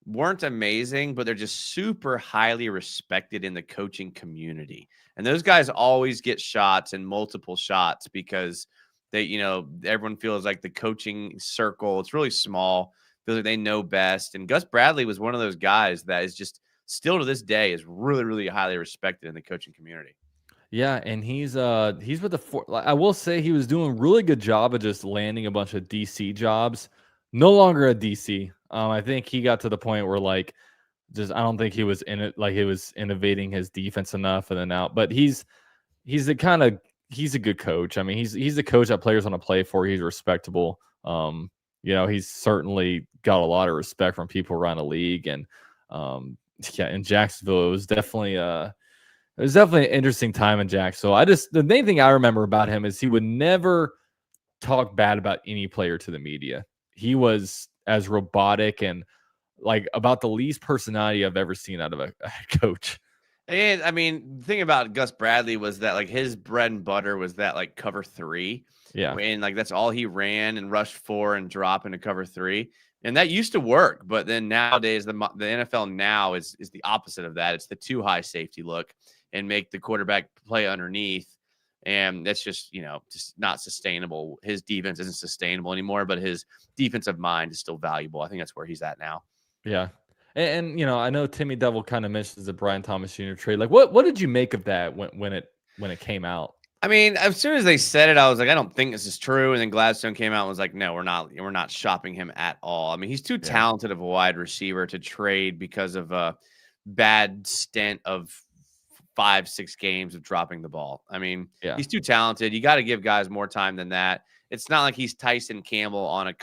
weren't amazing, but they're just super highly respected in the coaching community. And those guys always get shots and multiple shots because they, everyone feels like the coaching circle, it's really small, feels like they know best. And Gus Bradley was one of those guys that is just still to this day is really, really highly respected in the coaching community. Yeah, and he's with the I will say he was doing a really good job of just landing a bunch of DC jobs. No longer a DC. I think he got to the point where like I don't think he was in it, like he was innovating his defense enough and then out. But he's a good coach. I mean, he's the coach that players want to play for. He's respectable. He's certainly got a lot of respect from people around the league. And in Jacksonville, it was definitely It was definitely an interesting time in Jacksonville. The main thing I remember about him is he would never talk bad about any player to the media. He was as robotic and like about the least personality I've ever seen out of a head coach. And I mean, the thing about Gus Bradley was that like his bread and butter was that like cover three. Yeah. When like that's all he ran and rushed for and drop into cover three. And that used to work, but then nowadays the NFL now is the opposite of that. It's the too high safety look and make the quarterback play underneath. And that's just, just not sustainable. His defense isn't sustainable anymore, but his defensive mind is still valuable. I think that's where he's at now. Yeah. And I know Timmy Devil kind of mentions the Brian Thomas Jr. trade. Like what did you make of that when it came out? I mean, as soon as they said it, I was like, I don't think this is true. And then Gladstone came out and was like, no, we're not shopping him at all. I mean, he's too talented of a wide receiver to trade because of a bad stint of 5-6 games of dropping the ball. I mean, he's too talented. You got to give guys more time than that. It's not like he's Tyson Campbell on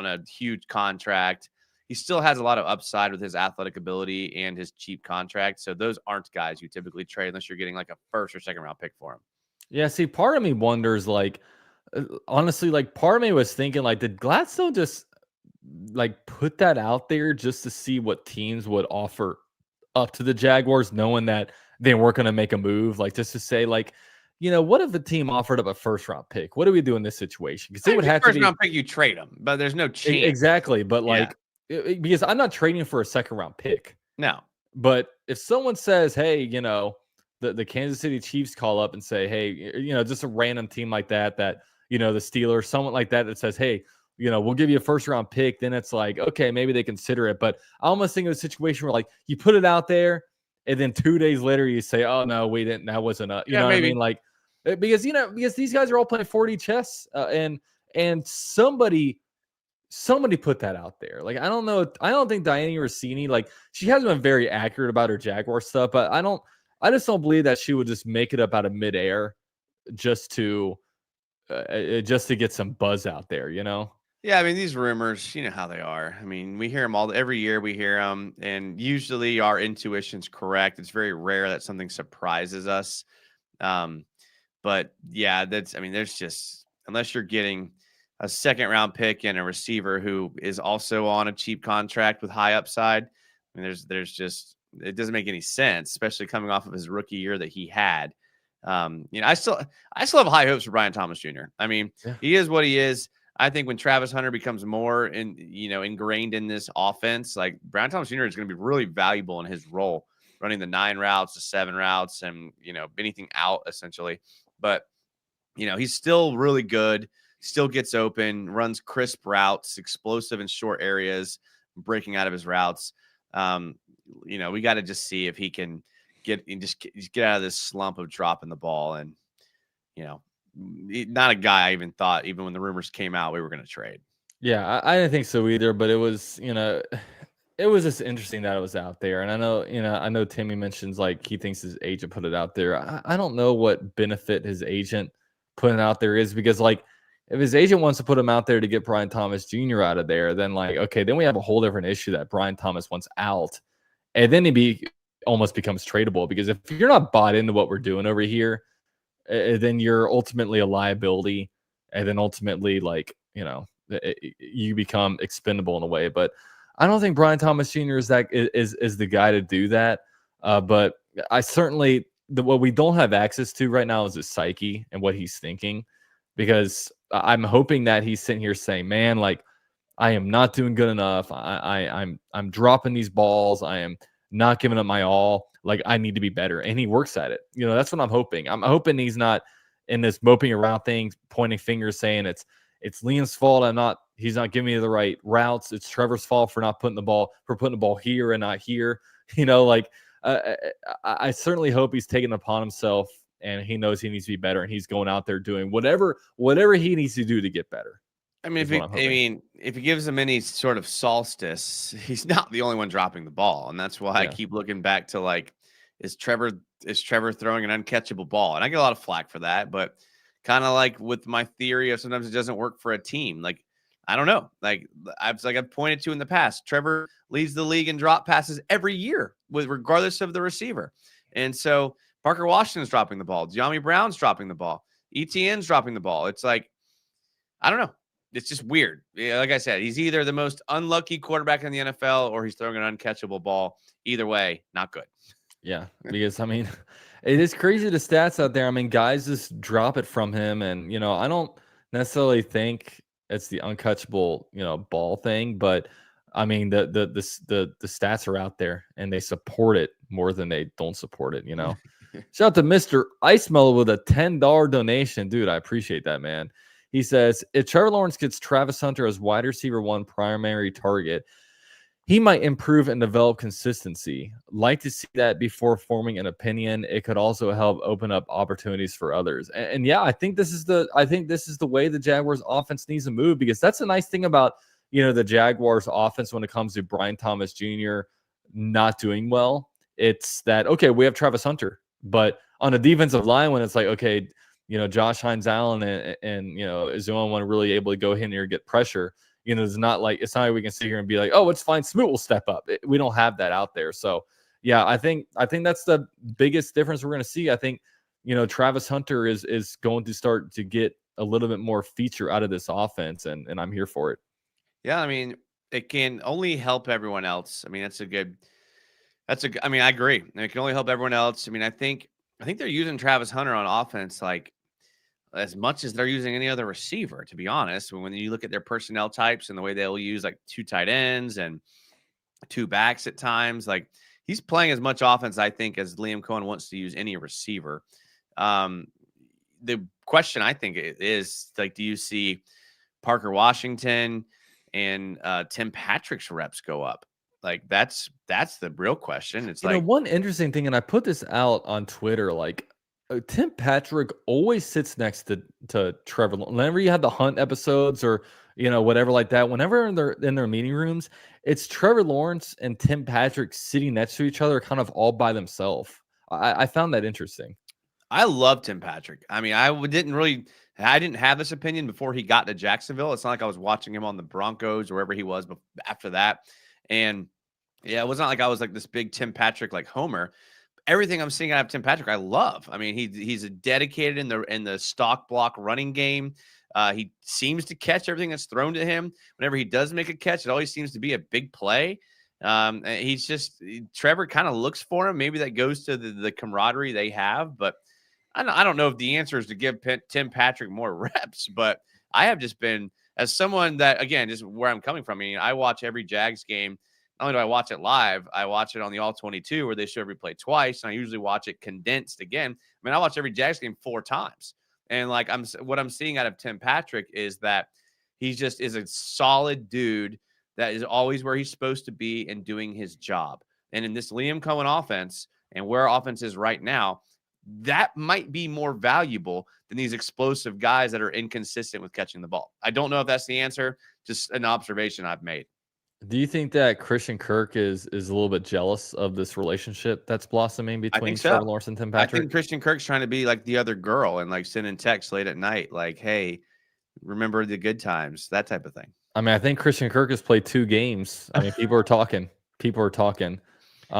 a huge contract. He still has a lot of upside with his athletic ability and his cheap contract. So those aren't guys you typically trade unless you're getting like a first or second round pick for him. Yeah, see, part of me wonders, like, honestly, like, part of me was thinking, like, did Gladstone just, like, put that out there just to see what teams would offer up to the Jaguars, knowing that they weren't going to make a move, like, just to say, like, what if the team offered up a first-round pick? What do we do in this situation? Because it would have to be first-round pick, you trade them, but there's no chance. Exactly, but, like, because I'm not trading for a second-round pick. No. But if someone says, hey, the Kansas City Chiefs call up and say, hey, just a random team like that, the Steelers, someone like that says, hey, we'll give you a first round pick. Then it's like, okay, maybe they consider it. But I almost think of a situation where like you put it out there and then 2 days later you say, oh, no, we didn't. That wasn't you know maybe. What I mean? Like, because these guys are all playing 40 chess and somebody put that out there. Like, I don't know. I don't think Diana Rossini, like, she hasn't been very accurate about her Jaguar stuff, but I just don't believe that she would just make it up out of midair just to get some buzz out there, Yeah, I mean, these rumors, you know how they are. I mean, we hear them every year. We hear them, and usually our intuition's correct. It's very rare that something surprises us. But yeah, there's just, unless you're getting a second round pick and a receiver who is also on a cheap contract with high upside, I mean, there's just, it doesn't make any sense, especially coming off of his rookie year that he had. I still have high hopes for Brian Thomas Jr. I mean, He is what he is. I think when Travis Hunter becomes more ingrained in this offense, like Brian Thomas Jr. is going to be really valuable in his role, running the 9 routes, the 7 routes, and anything out essentially. But he's still really good. Still gets open, runs crisp routes, explosive in short areas, breaking out of his routes. We got to just see if he can get out of this slump of dropping the ball. And, not a guy I even thought, even when the rumors came out, we were going to trade. Yeah, I didn't think so either, but it was, it was just interesting that it was out there. And I know Timmy mentions like he thinks his agent put it out there. I don't know what benefit his agent putting it out there is, because like, if his agent wants to put him out there to get Brian Thomas Jr. out of there, then like, okay, then we have a whole different issue that Brian Thomas wants out. And then he almost becomes tradable, because if you're not bought into what we're doing over here, then you're ultimately a liability. And then ultimately, like, you become expendable in a way. But I don't think Brian Thomas Jr. is the guy to do that. But I certainly, what we don't have access to right now is his psyche and what he's thinking, because I'm hoping that he's sitting here saying, man, like, I am not doing good enough. I'm dropping these balls. I am not giving up my all. Like, I need to be better. And he works at it. That's what I'm hoping. I'm hoping he's not in this moping around thing, pointing fingers, saying it's Liam's fault. He's not giving me the right routes. It's Trevor's fault for putting the ball here and not here. I certainly hope he's taking it upon himself, and he knows he needs to be better, and he's going out there doing whatever he needs to do to get better. I mean, if he gives him any sort of solstice, he's not the only one dropping the ball, and that's why I keep looking back to like, is Trevor throwing an uncatchable ball? And I get a lot of flack for that, but kind of like with my theory of sometimes it doesn't work for a team. Like, I don't know. Like I've pointed to in the past, Trevor leads the league in drop passes every year, regardless of the receiver. And so Parker Washington's dropping the ball. De'Ami Brown's dropping the ball. ETN's dropping the ball. It's like, I don't know. It's just weird. Yeah, like I said, he's either the most unlucky quarterback in the NFL or he's throwing an uncatchable ball. Either way, not good. Yeah, because I mean, it is crazy the stats out there. I mean, guys just drop it from him, and I don't necessarily think it's the uncatchable ball thing, but I mean the stats are out there and they support it more than they don't support it. Shout out to Mr. Ice Mellow with a $10 donation, dude. I appreciate that, man. He says if Trevor Lawrence gets Travis Hunter as wide receiver 1 primary target, he might improve and develop consistency. Like to see that before forming an opinion. It could also help open up opportunities for others. And yeah, I think this is the way the Jaguars offense needs to move, because that's a nice thing about the Jaguars offense when it comes to Brian Thomas Jr. not doing well. It's that, okay, we have Travis Hunter, but on the defensive line, when it's like, okay, Josh Hines Allen and is the only one really able to go in here and get pressure. It's not like we can sit here and be like, oh, it's fine, Smoot will step up. We don't have that out there. So yeah, I think that's the biggest difference we're going to see. I think Travis Hunter is going to start to get a little bit more feature out of this offense, and I'm here for it. Yeah, I mean, it can only help everyone else. I mean, I mean, I agree. It can only help everyone else. I mean, I think they're using Travis Hunter on offense like as much as they're using any other receiver, to be honest. When you look at their personnel types and the way they'll use like 2 tight ends and 2 backs at times, like he's playing as much offense, I think, as Liam Cohen wants to use any receiver. The question I think is like, do you see Parker Washington and Tim Patrick's reps go up? Like that's the real question. It's like one interesting thing, and I put this out on Twitter, like Tim Patrick always sits next to Trevor. Whenever you have the Hunt episodes or whatever like that, whenever they're in their meeting rooms, it's Trevor Lawrence and Tim Patrick sitting next to each other, kind of all by themselves. I found that interesting. I love Tim Patrick. I mean, I didn't have this opinion before he got to Jacksonville. It's not like I was watching him on the Broncos or wherever he was after that. And yeah, it was not like I was like this big Tim Patrick like homer. Everything I'm seeing out of Tim Patrick, I love. I mean, he's dedicated in the stock block running game. He seems to catch everything that's thrown to him. Whenever he does make a catch, it always seems to be a big play. Trevor kind of looks for him. Maybe that goes to the camaraderie they have, but I don't know if the answer is to give Tim Patrick more reps, but I have just been, as someone that, again, just where I'm coming from, I mean, I watch every Jags game. Not only do I watch it live, I watch it on the All 22 where they show every play twice, and I usually watch it condensed again. I mean, I watch every Jags game 4 times. And like what I'm seeing out of Tim Patrick is that he just is a solid dude that is always where he's supposed to be and doing his job. And in this Liam Cohen offense and where our offense is right now, that might be more valuable than these explosive guys that are inconsistent with catching the ball. I don't know if that's the answer, just an observation I've made. Do you think that Christian Kirk is a little bit jealous of this relationship that's blossoming between Trevor Lawrence and Tim Patrick? I think Christian Kirk's trying to be like the other girl and like sending texts late at night, like, hey, remember the good times, that type of thing. I mean, I think Christian Kirk has played 2 games. I mean, people are talking.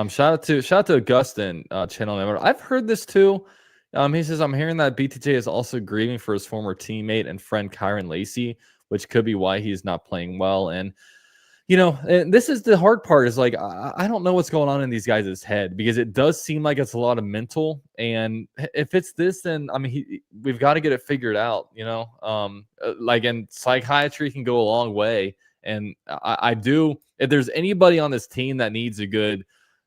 Shout out to Augustin, channel member. I've heard this too. He says, I'm hearing that BTJ is also grieving for his former teammate and friend Kyron Lacey, which could be why he's not playing well. And and this is the hard part, is like, I don't know what's going on in these guys' head, because it does seem like it's a lot of mental. And if it's this, then I mean, we've got to get it figured out, like, and psychiatry can go a long way. And I do, if there's anybody on this team that needs a good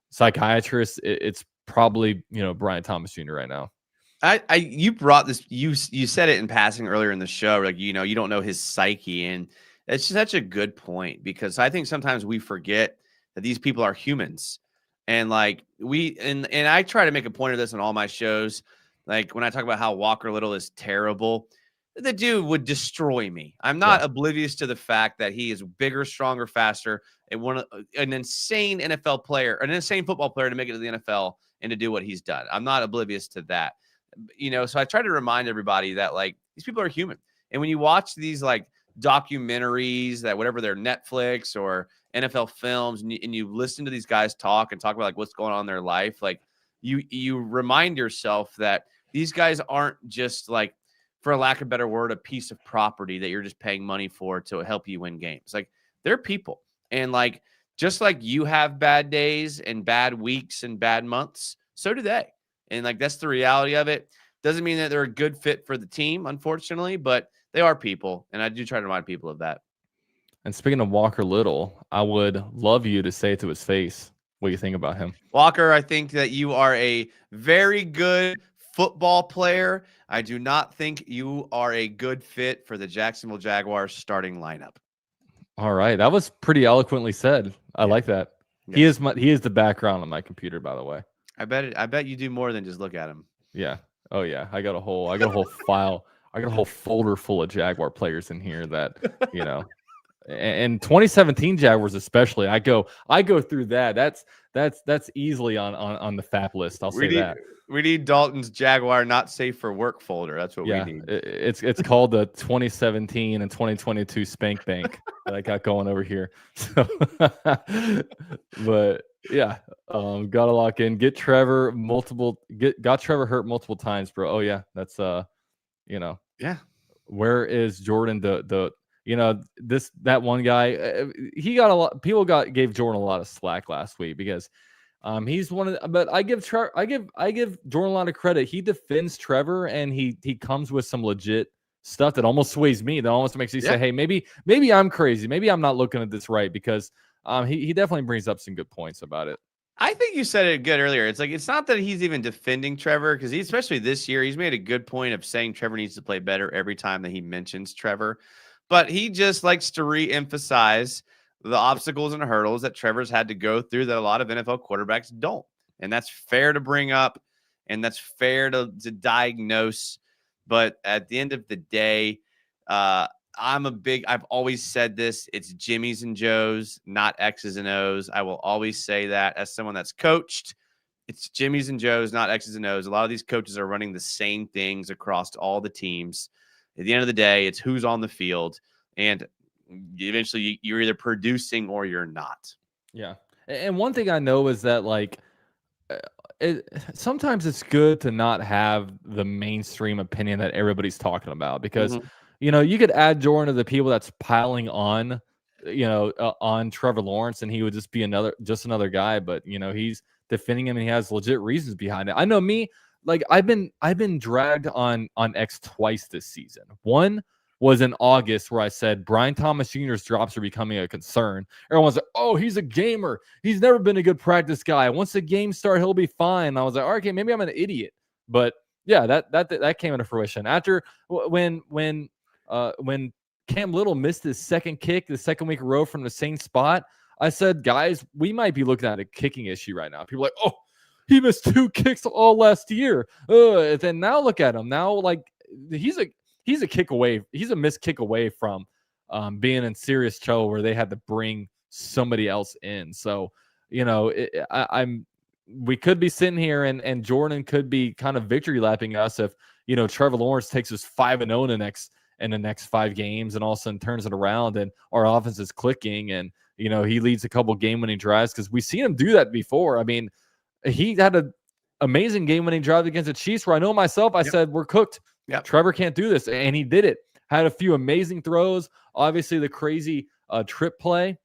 psychiatrist, it's probably, Brian Thomas Jr. right now. You brought this, you said it in passing earlier in the show, like, you don't know his psyche, and it's such a good point, because I think sometimes we forget that these people are humans. And like and I try to make a point of this in all my shows. Like when I talk about how Walker Little is terrible, the dude would destroy me. I'm not oblivious to the fact that he is bigger, stronger, faster, and an insane NFL player, an insane football player to make it to the NFL and to do what he's done. I'm not oblivious to that. So I try to remind everybody that like these people are human. And when you watch these like documentaries, that whatever they're Netflix or NFL films, and you listen to these guys talk about like what's going on in their life, like you remind yourself that these guys aren't just like, for a lack of a better word, a piece of property that you're just paying money for to help you win games. Like, they're people. And like, just like you have bad days and bad weeks and bad months, so do they. And like, that's the reality of it. Doesn't mean that they're a good fit for the team, unfortunately, but they are people. And I do try to remind people of that. And speaking of Walker Little, I would love you to say to his face what you think about him. Walker, I think that you are a very good football player. I do not think you are a good fit for the Jacksonville Jaguars starting lineup. All right, that was pretty eloquently said. I like that. Yes. He is the background on my computer, by the way. I bet you do more than just look at him. Yeah. Oh yeah. I got a whole file. I got a whole folder full of Jaguar players in here that, you know, and 2017 Jaguars especially. I go through that. That's easily on the FAP list. I'll say that. We need Dalton's Jaguar not safe for work folder. That's what we need. It's called the 2017 and 2022 Spank Bank that I got going over here. So, but yeah, gotta lock in. Got Trevor hurt multiple times, bro. Oh yeah, that's you know, yeah. Where is Jordan? That one guy, he got a lot. People gave Jordan a lot of slack last week because he's one of the, but I give Jordan a lot of credit. He defends Trevor and he comes with some legit stuff that almost sways me. That almost makes you say, hey, maybe I'm crazy. Maybe I'm not looking at this right, because he definitely brings up some good points about it. I think you said it good earlier. It's like, it's not that he's even defending Trevor, because especially this year, he's made a good point of saying Trevor needs to play better every time that he mentions Trevor. But he just likes to re-emphasize the obstacles and hurdles that Trevor's had to go through that a lot of NFL quarterbacks don't. And that's fair to bring up, and that's fair to diagnose. But at the end of the day, I've always said this, it's Jimmy's and Joe's, not X's and O's. I will always say that as someone that's coached. It's Jimmy's and Joe's, not X's and O's. A lot of these coaches are running the same things across all the teams. At the end of the day, it's who's on the field, and eventually you're either producing or you're not. Yeah. And one thing I know is that, like, sometimes it's good to not have the mainstream opinion that everybody's talking about, because you could add Jordan to the people that's piling on, on Trevor Lawrence, and he would just be another guy. But he's defending him, and he has legit reasons behind it. I know me, like, I've been dragged on X twice this season. One was in August, where I said Brian Thomas Jr.'s drops are becoming a concern. Everyone's like, oh, he's a gamer. He's never been a good practice guy. Once the game starts, he'll be fine. And I was like, okay, maybe I'm an idiot. But yeah, that came into fruition. After when Cam Little missed his second kick, the second week in a row from the same spot, I said, guys, we might be looking at a kicking issue right now. People are like, oh, he missed 2 kicks all last year. Then now look at him. Now, like, he's a kick away. He's a missed kick away from being in serious trouble where they had to bring somebody else in. So, we could be sitting here and Jordan could be kind of victory lapping us if, Trevor Lawrence takes us 5-0 in the next 5 games and all of a sudden turns it around and our offense is clicking and, he leads a couple game-winning drives, because we've seen him do that before. I mean, he had an amazing game-winning drive against the Chiefs where I know myself, I said, we're cooked. Yep. Trevor can't do this, and he did it. Had a few amazing throws. Obviously, the crazy trip play.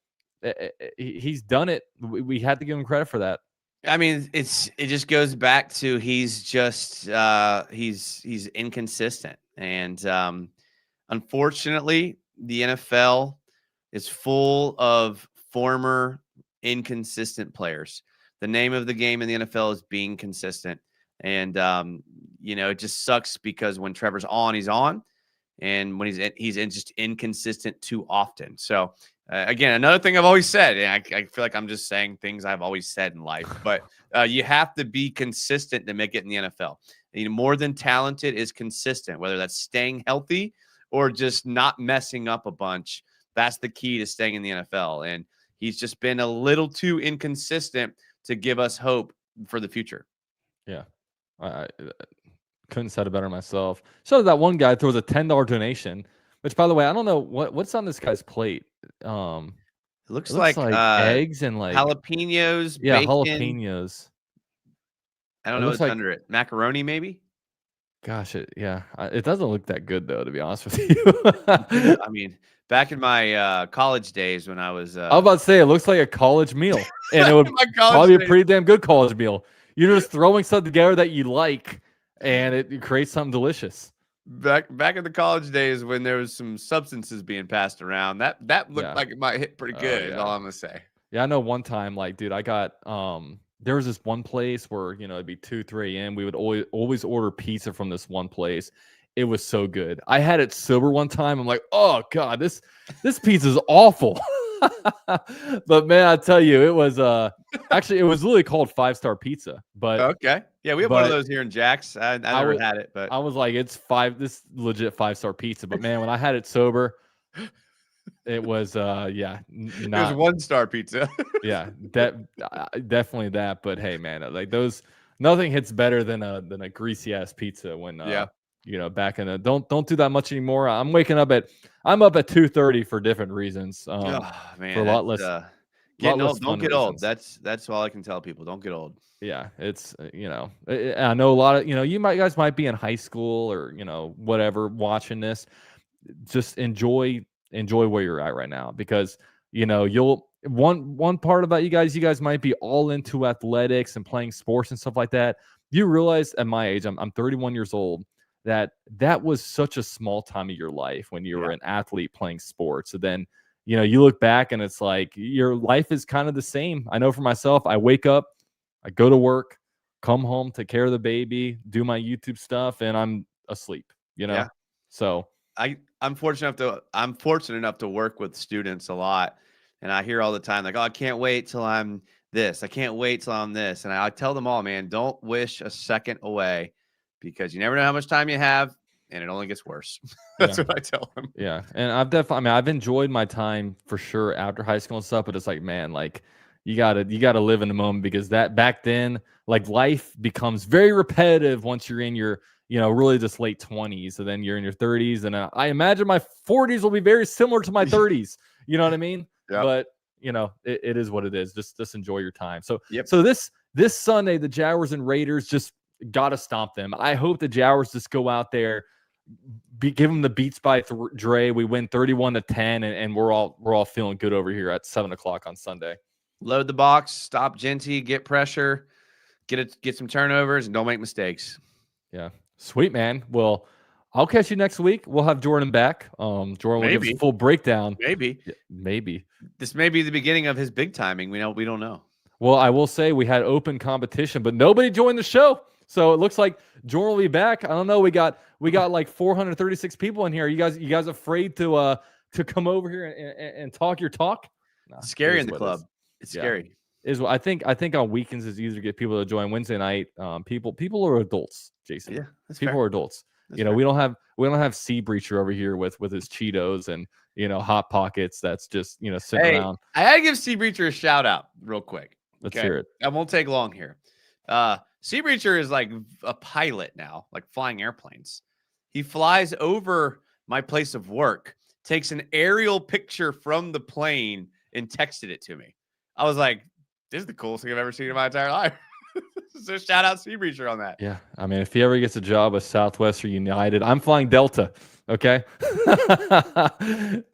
He's done it. We had to give him credit for that. I mean, it just goes back to he's just he's inconsistent, and unfortunately, the NFL is full of former inconsistent players. The name of the game in the NFL is being consistent. And, it just sucks because when Trevor's on, he's on. And when he's just inconsistent too often. So, again, another thing I've always said, and I feel like I'm just saying things I've always said in life, but you have to be consistent to make it in the NFL. More than talented is consistent, whether that's staying healthy or just not messing up a bunch. That's the key to staying in the NFL. And he's just been a little too inconsistent to give us hope for the future. Yeah. I couldn't have said it better myself. So that one guy throws a $10 donation, which, by the way, I don't know what's on this guy's plate. It looks like eggs and like jalapenos. Yeah, bacon, jalapenos. I don't It know looks what's like, under it. Macaroni, maybe? gosh, it doesn't look that good though, to be honest with you. I mean, back in my college days when I was I was about to say it looks like a college meal, and it would my college probably be a days, pretty damn good college meal. You're just throwing something together that you like, and it creates something delicious. back in the college days when there was some substances being passed around, that looked Yeah. like it might hit pretty Oh good, is yeah. all I'm gonna say. Yeah, I know one time, like, dude, I got there was this one place where, it'd be 2, 3 a.m. We would always order pizza from this one place. It was so good. I had it sober one time. I'm like, oh God, this pizza is awful. But man, I tell you, it was actually it was literally called 5-star pizza. But Okay. Yeah, we have one of but those here in Jack's. I I never was had it, but I was like, it's this legit 5-star pizza. But man, when I had it sober, it was it was not. 1-star pizza. Yeah, definitely that. But hey, man, like those, nothing hits better than a greasy ass pizza when Yeah. back in the don't do that much anymore. I'm up at 2:30 for different reasons. Oh, For man, a that's, lot getting less old. Don't fun get old. reasons. That's all I can tell people. Don't get old. Yeah, it's I know a lot of guys might be in high school or whatever watching this. Just enjoy where you're at right now, because you'll one part about you guys might be all into athletics and playing sports and stuff like that. You realize at my age, I'm 31 years old, that was such a small time of your life when you were Yeah. an athlete playing sports. So then you look back and it's like your life is kind of the same. I know for myself, I wake up, I go to work, come home, take care of the baby, do my YouTube stuff, and I'm asleep. Yeah. So I'm fortunate enough to work with students a lot, and I hear all the time like, "Oh, I can't wait till I'm this. I can't wait till I'm this." And I tell them all, man, don't wish a second away, because you never know how much time you have, and it only gets worse. That's yeah. what I tell them. Yeah, and I've enjoyed my time for sure after high school and stuff, but it's like, man, like you gotta live in the moment, because that back then, like, life becomes very repetitive once you're in your really just late 20s, so then you're in your 30s, and I imagine my 40s will be very similar to my 30s. You know what I mean? Yeah. But it is what it is. Just enjoy your time. So Yep. so this Sunday, the Jaguars and Raiders just gotta stomp them. I hope the Jaguars just go out there, give them the beats by Dre. We win 31-10, and we're all feeling good over here at 7 o'clock on Sunday. Load the box, stop Genty, get pressure, get some turnovers, and don't make mistakes. Yeah, sweet, man. Well, I'll catch you next week. We'll have Jordan back. Jordan will give us a full breakdown. Maybe. Yeah, maybe This may be the beginning of his big timing. We don't know. Well, I will say we had open competition, but nobody joined the show. So it looks like Jordan will be back. I don't know. We got like 436 people in here. You guys afraid to come over here and talk your talk? Nah, Scary in the club. It's scary. I think on weekends it's easier to get people to join. Wednesday night, people are adults, Jason. Yeah, that's people fair. are adults. That's fair. We don't have Sea Breacher over here with his Cheetos and Hot Pockets. That's just sitting around. I gotta give Sea Breacher a shout out real quick. Let's hear it. I won't take long here. Sea Breacher is like a pilot now, like flying airplanes. He flies over my place of work, takes an aerial picture from the plane, and texted it to me. I was like, this is the coolest thing I've ever seen in my entire life. So shout out Sea Breacher on that. Yeah. I mean, if he ever gets a job with Southwest or United, I'm flying Delta. Okay.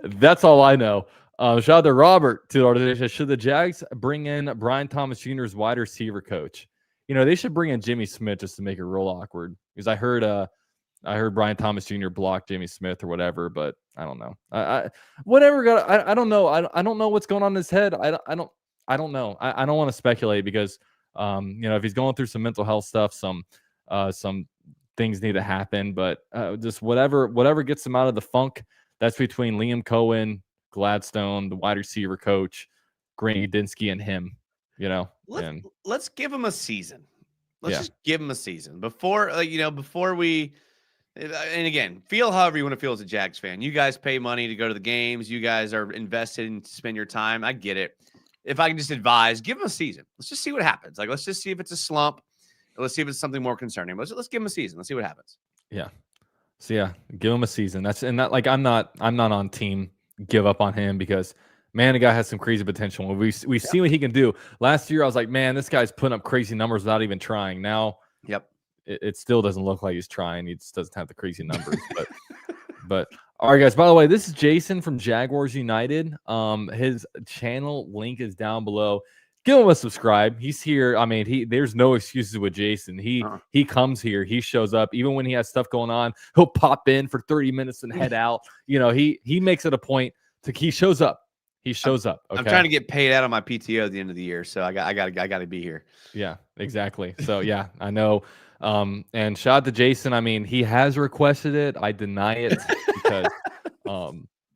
That's all I know. Shout out to Robert. Should the Jags bring in Brian Thomas Jr. as wide receiver coach? They should bring in Jimmy Smith just to make it real awkward, because I heard Brian Thomas Jr. block Jimmy Smith or whatever, but I don't know. I don't know. I don't know what's going on in his head. I don't know. I don't want to speculate, because if he's going through some mental health stuff, some things need to happen, but just whatever gets him out of the funk. That's between Liam Cohen, Gladstone, the wide receiver coach, Grant Udinsky, and him. Let's give him a season. Let's just give him a season before we. And again, feel however you want to feel as a Jags fan. You guys pay money to go to the games. You guys are invested and spend your time. I get it. If I can just advise, give him a season. Let's just see what happens. Like, let's just see if it's a slump. Let's see if it's something more concerning. Let's give him a season. Let's see what happens. Yeah. So yeah, give him a season. I'm not on team give up on him, because man, the guy has some crazy potential. We've seen what he can do. Last year, I was like, man, this guy's putting up crazy numbers without even trying. Now Yep. It still doesn't look like he's trying. He just doesn't have the crazy numbers. But all right, guys. By the way, this is Jason from Jaguars United. His channel link is down below. Give him a subscribe. He's here. I mean, there's no excuses with Jason. He comes here. He shows up even when he has stuff going on. He'll pop in for 30 minutes and head out. You know, he makes it a point to. He shows up. He shows up. Okay? I'm trying to get paid out on my PTO at the end of the year, so I got to be here. Yeah, exactly. So yeah, I know. And shout out to Jason. I mean, he has requested it. I deny it because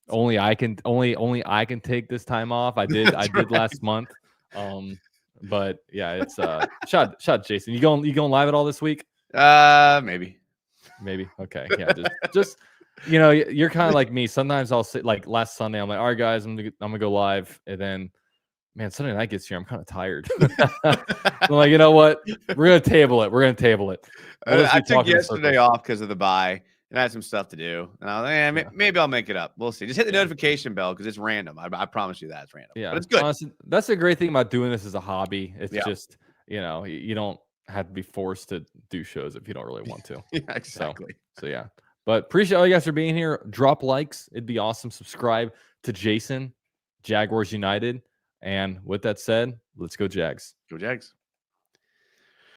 only I can take this time off. I did last month. But yeah, it's shout Jason. You going live at all this week? Maybe. Okay. Yeah, just you know, you're kind of like me. Sometimes I'll say, like last Sunday, I'm like, all right, guys, I'm gonna go live, and then man, Sunday night gets here, I'm kind of tired. I'm like, you know what? We're gonna table it. I took yesterday off because of the bye, and I had some stuff to do. And I was like, maybe I'll make it up. We'll see. Just hit the notification bell because it's random. I promise you that it's random. Yeah, but it's good. Honestly, that's the great thing about doing this as a hobby. It's just, you know, you don't have to be forced to do shows if you don't really want to. Yeah, exactly. So yeah. But appreciate all you guys for being here. Drop likes. It'd be awesome. Subscribe to Jason, Jaguars United. And with that said, let's go Jags. Go Jags.